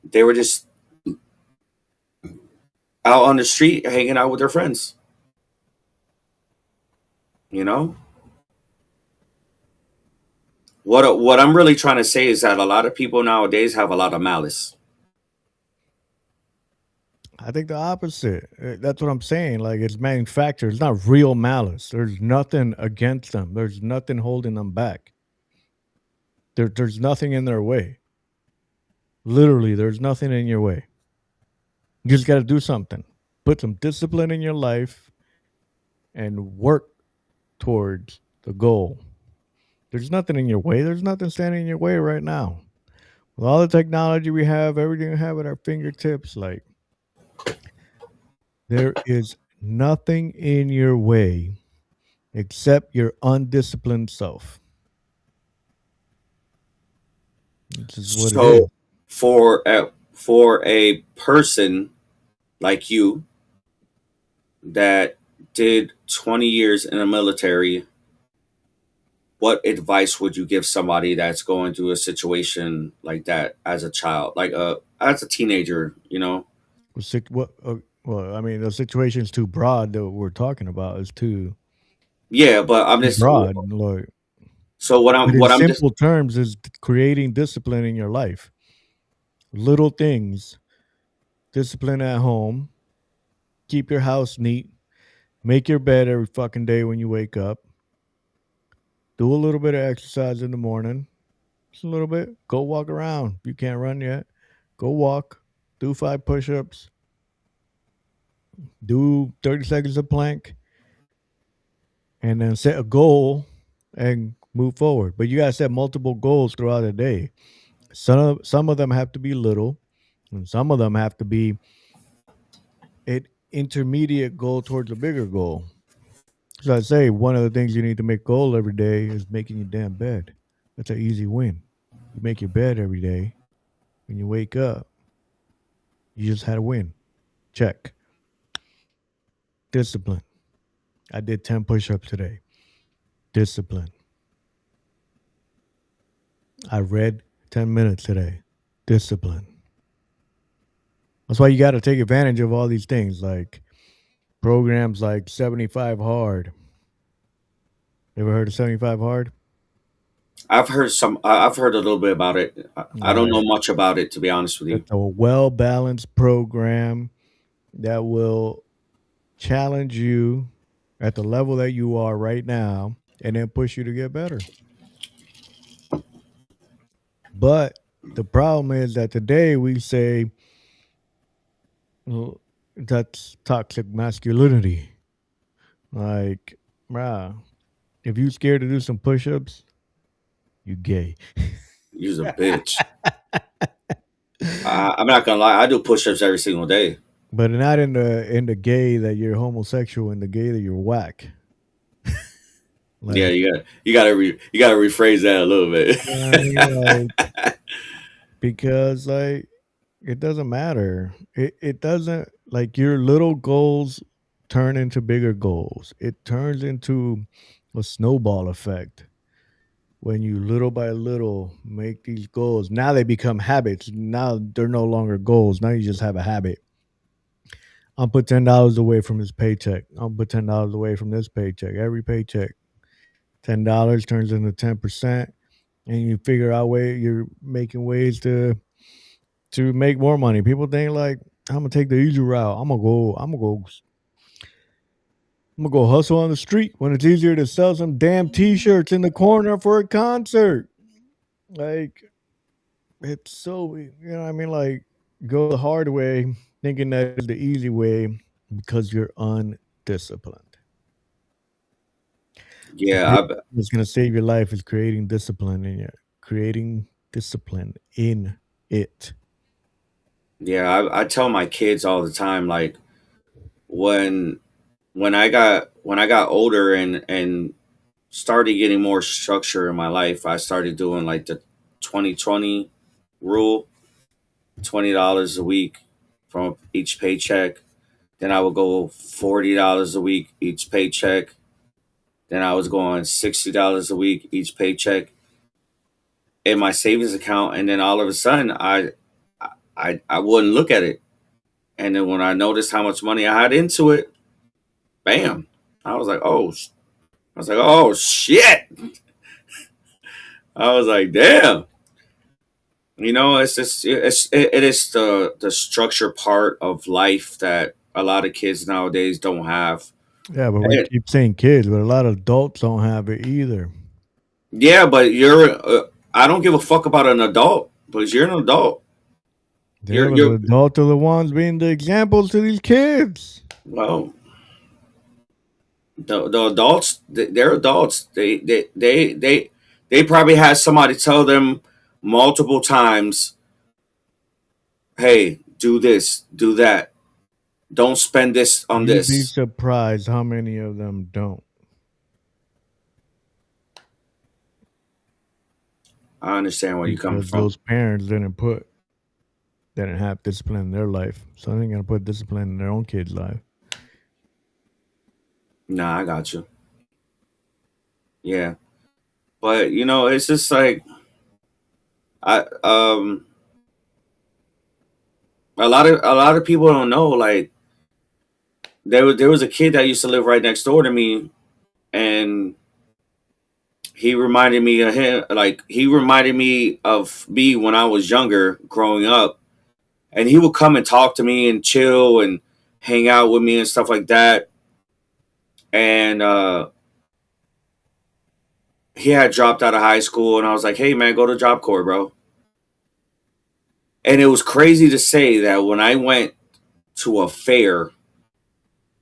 [SPEAKER 2] They were just out on the street hanging out with their friends. You know what I'm really trying to say is that a lot of people nowadays have a lot of malice.
[SPEAKER 1] I think the opposite. That's what I'm saying. Like it's manufactured. It's not real malice. There's nothing against them. There's nothing holding them back. There's nothing in their way. Literally, there's nothing in your way. You just got to do something. Put some discipline in your life and work towards the goal. There's nothing in your way. There's nothing standing in your way right now. With all the technology we have, everything we have at our fingertips, like there is nothing in your way except your undisciplined self. This is what it is.
[SPEAKER 2] So for a person like you that did 20 years in the military, what advice would you give somebody that's going through a situation like that as a child, like as a teenager? You know,
[SPEAKER 1] What? Well, I mean, the situation is too broad that what we're talking about is
[SPEAKER 2] yeah, but I'm
[SPEAKER 1] too
[SPEAKER 2] just
[SPEAKER 1] broad. Like,
[SPEAKER 2] so
[SPEAKER 1] but in
[SPEAKER 2] what I'm just
[SPEAKER 1] simple terms, is creating discipline in your life. Little things, discipline at home, keep your house neat, make your bed every fucking day when you wake up, do a little bit of exercise in the morning, just a little bit. Go walk around. If you can't run yet, go walk. Do 5 push-ups. Do 30 seconds of plank, and then set a goal and move forward. But you gotta set multiple goals throughout the day. Some of them have to be little, and some of them have to be an intermediate goal towards a bigger goal. So I say one of the things you need to make goal every day is making your damn bed. That's an easy win. You make your bed every day. When you wake up, you just had a win. Check. Discipline. I did 10 push-ups today. Discipline. I read 10 minutes today. Discipline. That's why you got to take advantage of all these things, like programs like 75 Hard. Ever heard of 75 Hard?
[SPEAKER 2] I've heard a little bit about it. I
[SPEAKER 1] All
[SPEAKER 2] don't know
[SPEAKER 1] right.
[SPEAKER 2] much about it, to be honest with you.
[SPEAKER 1] It's a well balanced program that will challenge you at the level that you are right now and then push you to get better. But The problem is that today we say, well, that's toxic masculinity. Like, bruh, if you scared to do some push-ups, you gay.
[SPEAKER 2] You's a bitch. I'm not gonna lie. I do push-ups every single day.
[SPEAKER 1] But not in the gay that you're homosexual, in the gay that you're whack.
[SPEAKER 2] Yeah,
[SPEAKER 1] Like,
[SPEAKER 2] you gotta rephrase that a little bit.
[SPEAKER 1] you know what I mean? Like, because like it doesn't matter. It doesn't, like, your little goals turn into bigger goals. It turns into a snowball effect when you little by little make these goals. Now they become habits. Now they're no longer goals. Now you just have a habit. I'll put $10 away from this paycheck. I'll put $10 away from this paycheck. Every paycheck, $10 turns into 10%, and you figure out you're making ways to make more money. People think like, I'm gonna take the easy route. I'm gonna go hustle on the street when it's easier to sell some damn t-shirts in the corner for a concert. Like, it's so, what I mean, like, go the hard way thinking that is the easy way because you're undisciplined.
[SPEAKER 2] Yeah,
[SPEAKER 1] What's gonna save your life is creating discipline in you. Creating discipline in it.
[SPEAKER 2] I tell my kids all the time, like when when I got older and started getting more structure in my life, I started doing like the 2020 rule, $20 a week from each paycheck. Then I would go $40 a week each paycheck. Then I was going $60 a week each paycheck in my savings account, and then all of a sudden I wouldn't look at it. And then when I noticed how much money I had into it, bam, I was like, oh shit. I was like, damn. It's just it is the structure part of life that a lot of kids nowadays don't have.
[SPEAKER 1] Yeah, but we
[SPEAKER 2] And,
[SPEAKER 1] keep saying kids, but a lot of adults don't have it either.
[SPEAKER 2] yeah, but I don't give a fuck about an adult, but you're an adult.
[SPEAKER 1] Yeah, but the
[SPEAKER 2] You're
[SPEAKER 1] adults are the ones being the examples to these kids.
[SPEAKER 2] well, the adults, they're adults. They probably had somebody tell them multiple times, hey, do this, do that. Don't spend this on
[SPEAKER 1] You'd be
[SPEAKER 2] this.
[SPEAKER 1] surprised how many of them don't.
[SPEAKER 2] I understand where you're coming
[SPEAKER 1] Because
[SPEAKER 2] from.
[SPEAKER 1] those parents didn't have discipline in their life. So they ain't gonna put discipline in their own kid's life.
[SPEAKER 2] Nah, I got you. Yeah. But it's just like I a lot of people don't know, like there was a kid that used to live right next door to me, and he reminded me of him, like he reminded me of me when I was younger growing up, and he would come and talk to me and chill and hang out with me and stuff like that. And he had dropped out of high school, and I was like, hey man, go to Job Corps, bro. And it was crazy to say that when I went to a fair,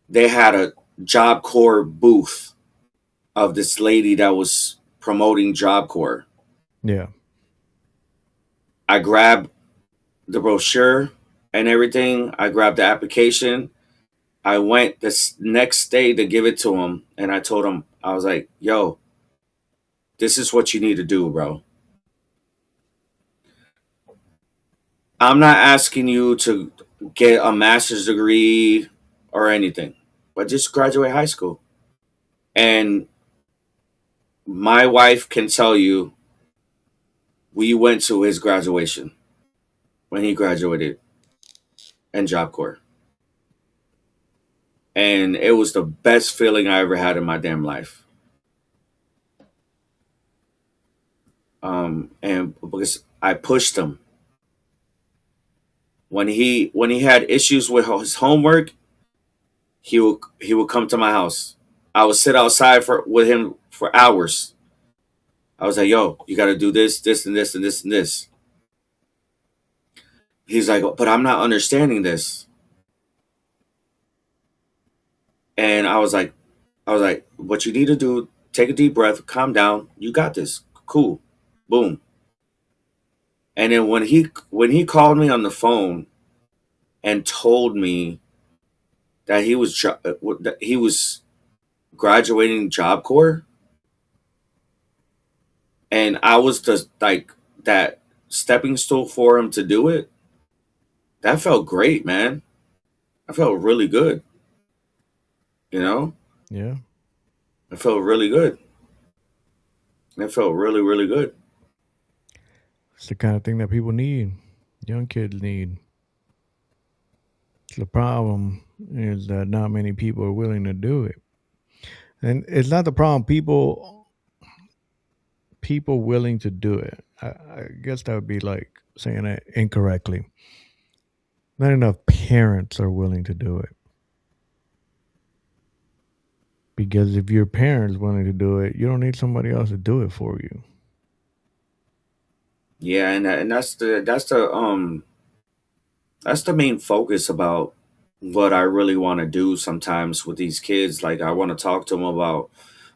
[SPEAKER 2] they had a Job Corps booth of this lady that was promoting Job Corps.
[SPEAKER 1] Yeah.
[SPEAKER 2] I grabbed the brochure and everything. I grabbed the application. I went this next day to give it to him, and I told him, I was like, yo, this is what you need to do, bro. I'm not asking you to get a master's degree or anything, but just graduate high school. And my wife can tell you, we went to his graduation when he graduated in Job Corps. And it was the best feeling I ever had in my damn life. And because I pushed him when he had issues with his homework, he would come to my house. I would sit outside with him for hours. I was like, yo, you got to do this, this, and this, and this, and this. He's like, but I'm not understanding this. And I was like, what you need to do, take a deep breath, calm down. You got this. Cool. Boom. And then when he called me on the phone and told me that he was graduating Job Corps, and I was just like that stepping stool for him to do it, that felt great, man. I felt really good. You know,
[SPEAKER 1] Yeah.
[SPEAKER 2] I felt really good. It felt really, really good.
[SPEAKER 1] It's the kind of thing that people need. Young kids need. The problem is that not many people are willing to do it. And it's not the problem. People willing to do it. I guess that would be like saying it incorrectly. Not enough parents are willing to do it. Because if your parents willing to do it, you don't need somebody else to do it for you.
[SPEAKER 2] Yeah, and that's the main focus about what I really want to do sometimes with these kids. Like I want to talk to them about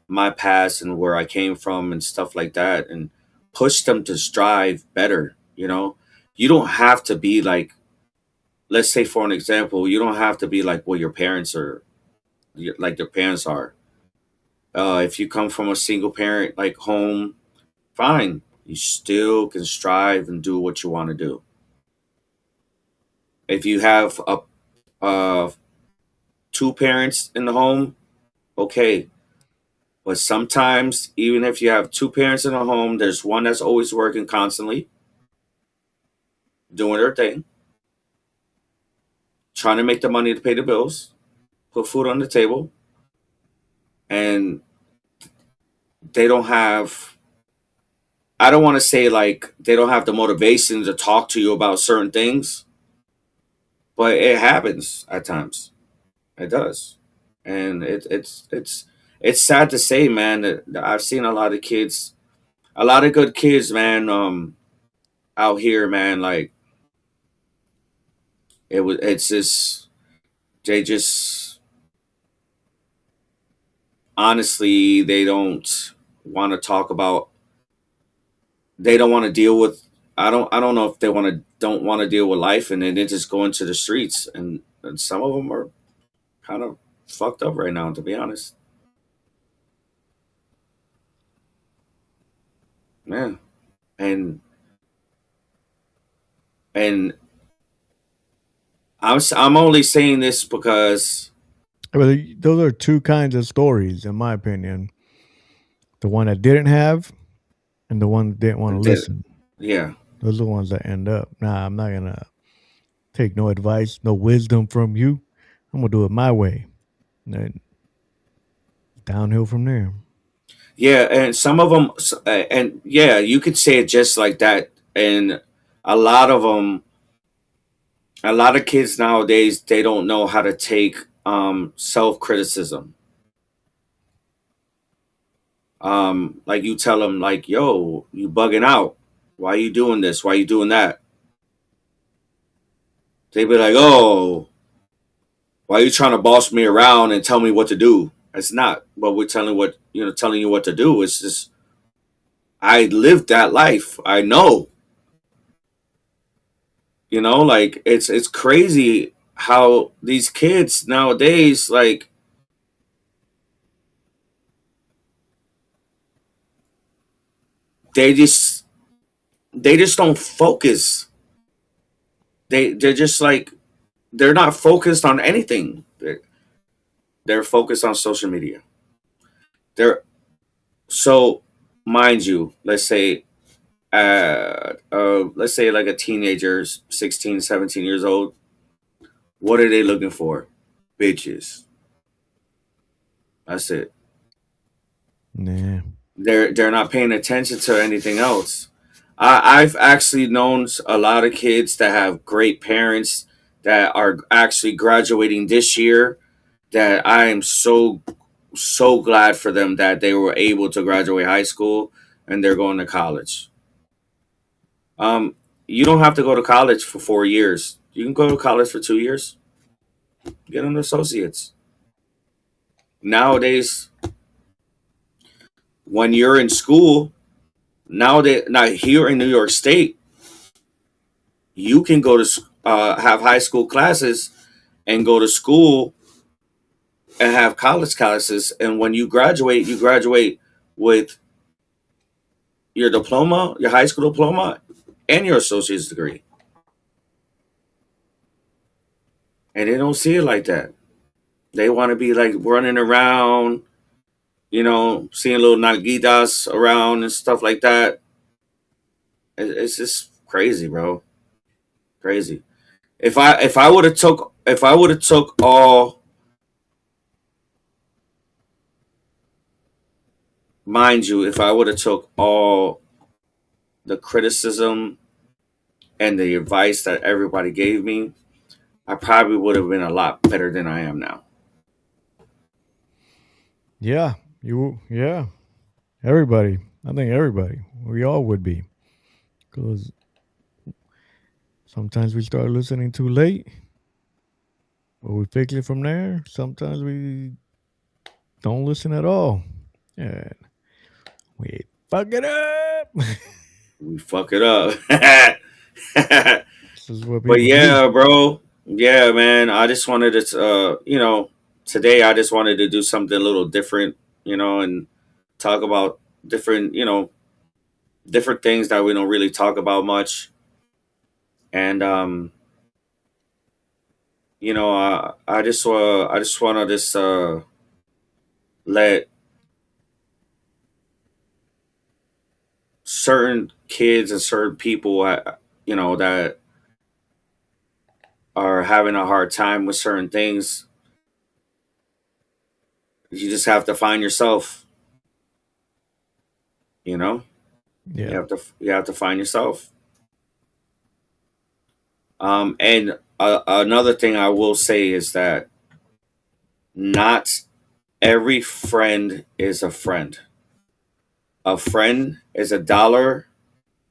[SPEAKER 2] my past and where I came from and stuff like that, and push them to strive better. You know, you don't have to be like, let's say for an example, you don't have to be like what your parents are, like their parents are. If you come from a single parent like home, fine. You still can strive and do what you want to do. If you have uh, two parents in the home, okay. But sometimes, even if you have two parents in the home, there's one that's always working constantly, doing their thing, trying to make the money to pay the bills, put food on the table, and they don't have, I don't want to say like they don't have the motivation to talk to you about certain things, but it happens at times. It does. And it's sad to say, man, that I've seen a lot of kids, a lot of good kids, man, out here, man, like it's just they just honestly they don't want to talk about, they don't want to deal with, I don't know if they want to don't want to deal with life, and then they just go into the streets, and some of them are kind of fucked up right now, to be honest. Yeah. And and I'm only saying this because
[SPEAKER 1] But those are two kinds of stories, in my opinion. The one that didn't have, and the one that didn't want to
[SPEAKER 2] that,
[SPEAKER 1] listen.
[SPEAKER 2] yeah.
[SPEAKER 1] Those are the ones that end up. Nah, I'm not gonna take no advice, no wisdom from you. I'm gonna do it my way. And then downhill from there.
[SPEAKER 2] Yeah, and some of them, and yeah, you could say it just like that. And a lot of them, a lot of kids nowadays, they don't know how to take self criticism. Like you tell them, like, "Yo, you bugging out. Why you doing this? Why you doing that?" They be like, "Oh, why you trying to boss me around and tell me what to do?" It's not. But we're telling what telling you what to do. It's just I lived that life. I know. Like it's crazy how these kids nowadays, like, they just they just don't focus. They're just like they're not focused on anything. They're focused on social media. They're so, mind you, let's say like a teenager, 16, 17 years old. What are they looking for? Bitches. That's it.
[SPEAKER 1] Nah.
[SPEAKER 2] They're not paying attention to anything else. I've actually known a lot of kids that have great parents that are actually graduating this year. That I am so glad for them that they were able to graduate high school and they're going to college. Um, you don't have to go to college for 4 years. You can go to college for 2 years. Get an associates. Nowadays, when you're in school, now here in New York State, you can go to have high school classes and go to school and have college classes. And when you graduate with your diploma, your high school diploma, and your associate's degree. And they don't see it like that. They want to be like running around, seeing little nagitas around and stuff like that. It's just crazy, bro. Crazy. If I would have took all, mind you, if I would have took all the criticism and the advice that everybody gave me, I probably would have been a lot better than I am now.
[SPEAKER 1] Yeah, yeah. Everybody. I think everybody. We all would be. Because sometimes we start listening too late. Or we fix it from there. Sometimes we don't listen at all. And we fuck it up.
[SPEAKER 2] We fuck it up.
[SPEAKER 1] This is what
[SPEAKER 2] But
[SPEAKER 1] people
[SPEAKER 2] yeah,
[SPEAKER 1] do.
[SPEAKER 2] bro. Yeah, man. I just wanted to, today I just wanted to do something a little different, and talk about different, different things that we don't really talk about much. And, I just want to just let certain kids and certain people, that are having a hard time with certain things. You just have to find yourself. You
[SPEAKER 1] Yeah.
[SPEAKER 2] have to find yourself. And another thing I will say is that not every friend is a friend. A friend is $1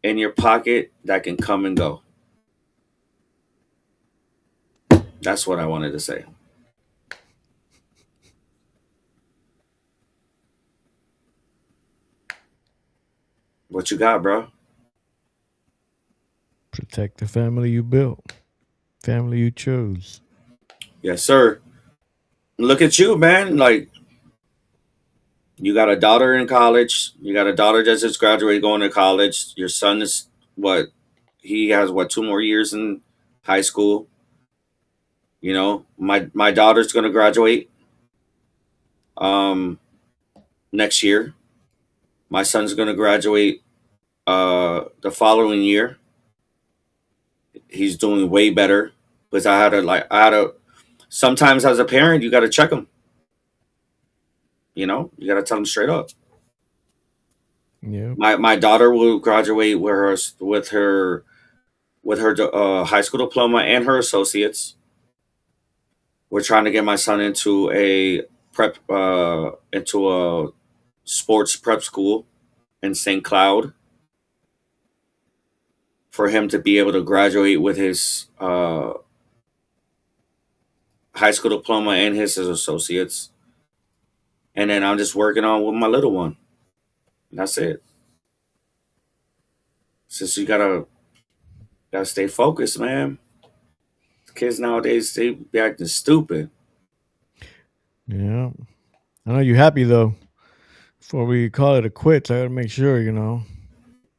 [SPEAKER 2] in your pocket that can come and go. That's what I wanted to say. What you got, bro?
[SPEAKER 1] Protect the family you built. Family you chose.
[SPEAKER 2] Yes, sir. Look at you, man. Like, you got a daughter in college. You got a daughter that just graduated going to college. Your son is what? He has what, 2 more years in high school. My daughter's gonna graduate um next year. My son's gonna graduate the following year. He's doing way better because I had to sometimes as a parent you gotta check him. You gotta tell him straight up.
[SPEAKER 1] Yeah.
[SPEAKER 2] My daughter will graduate with her high school diploma and her associates. We're trying to get my son into a sports prep school in St. Cloud for him to be able to graduate with his high school diploma and his associates. And then I'm just working on with my little one. That's it. Since you gotta stay focused, man. Kids nowadays, they be acting stupid.
[SPEAKER 1] Yeah. I know you're happy though. Before we call it a quits, I gotta make sure,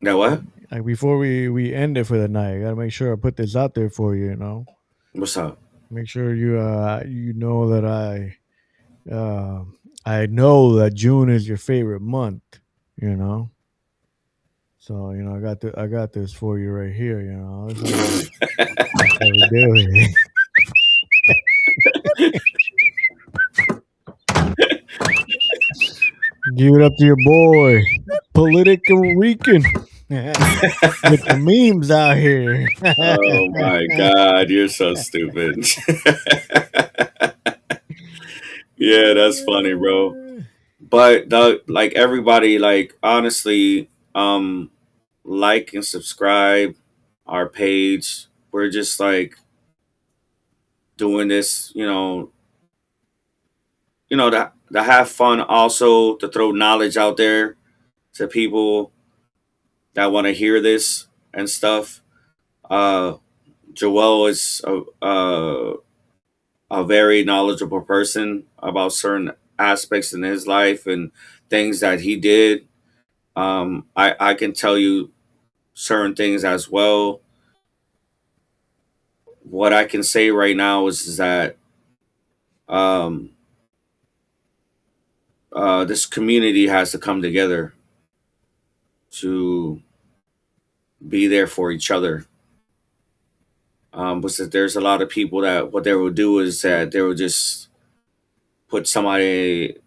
[SPEAKER 2] Now what?
[SPEAKER 1] like before we end it for the night, I gotta make sure I put this out there for you.
[SPEAKER 2] What's up?
[SPEAKER 1] Make sure you know that I know that June is your favorite month, you know. So, I got this for you right here. This is how we do it. Give it up to your boy, Political Rican. With the memes out here.
[SPEAKER 2] Oh my god, you're so stupid. Yeah, that's funny, bro. But like everybody, like honestly, like and subscribe. our page. We're just like doing this, to have fun, also to throw knowledge out there to people that want to hear this and stuff. Joel is a very knowledgeable person about certain aspects in his life and things that he did. I can tell you certain things as well. What I can say right now is that um, this community has to come together to be there for each other. Because there's a lot of people that what they will do is that they will just put somebody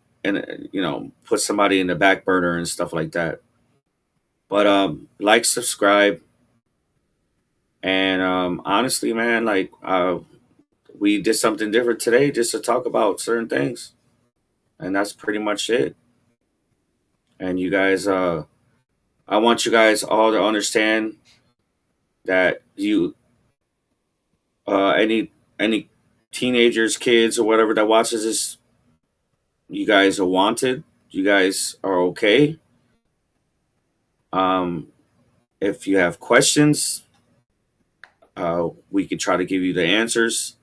[SPEAKER 2] put somebody in the back burner and stuff like that. But like, subscribe, and honestly, man, like we did something different today just to talk about certain things, and that's pretty much it. And you guys, I want you guys all to understand that any teenagers, kids, or whatever that watches this, you guys are wanted. You guys are okay. Um, if you have questions, we can try to give you the answers.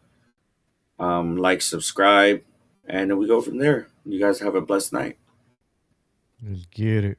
[SPEAKER 2] Like, subscribe, and then we go from there. You guys have a blessed night.
[SPEAKER 1] Let's get it.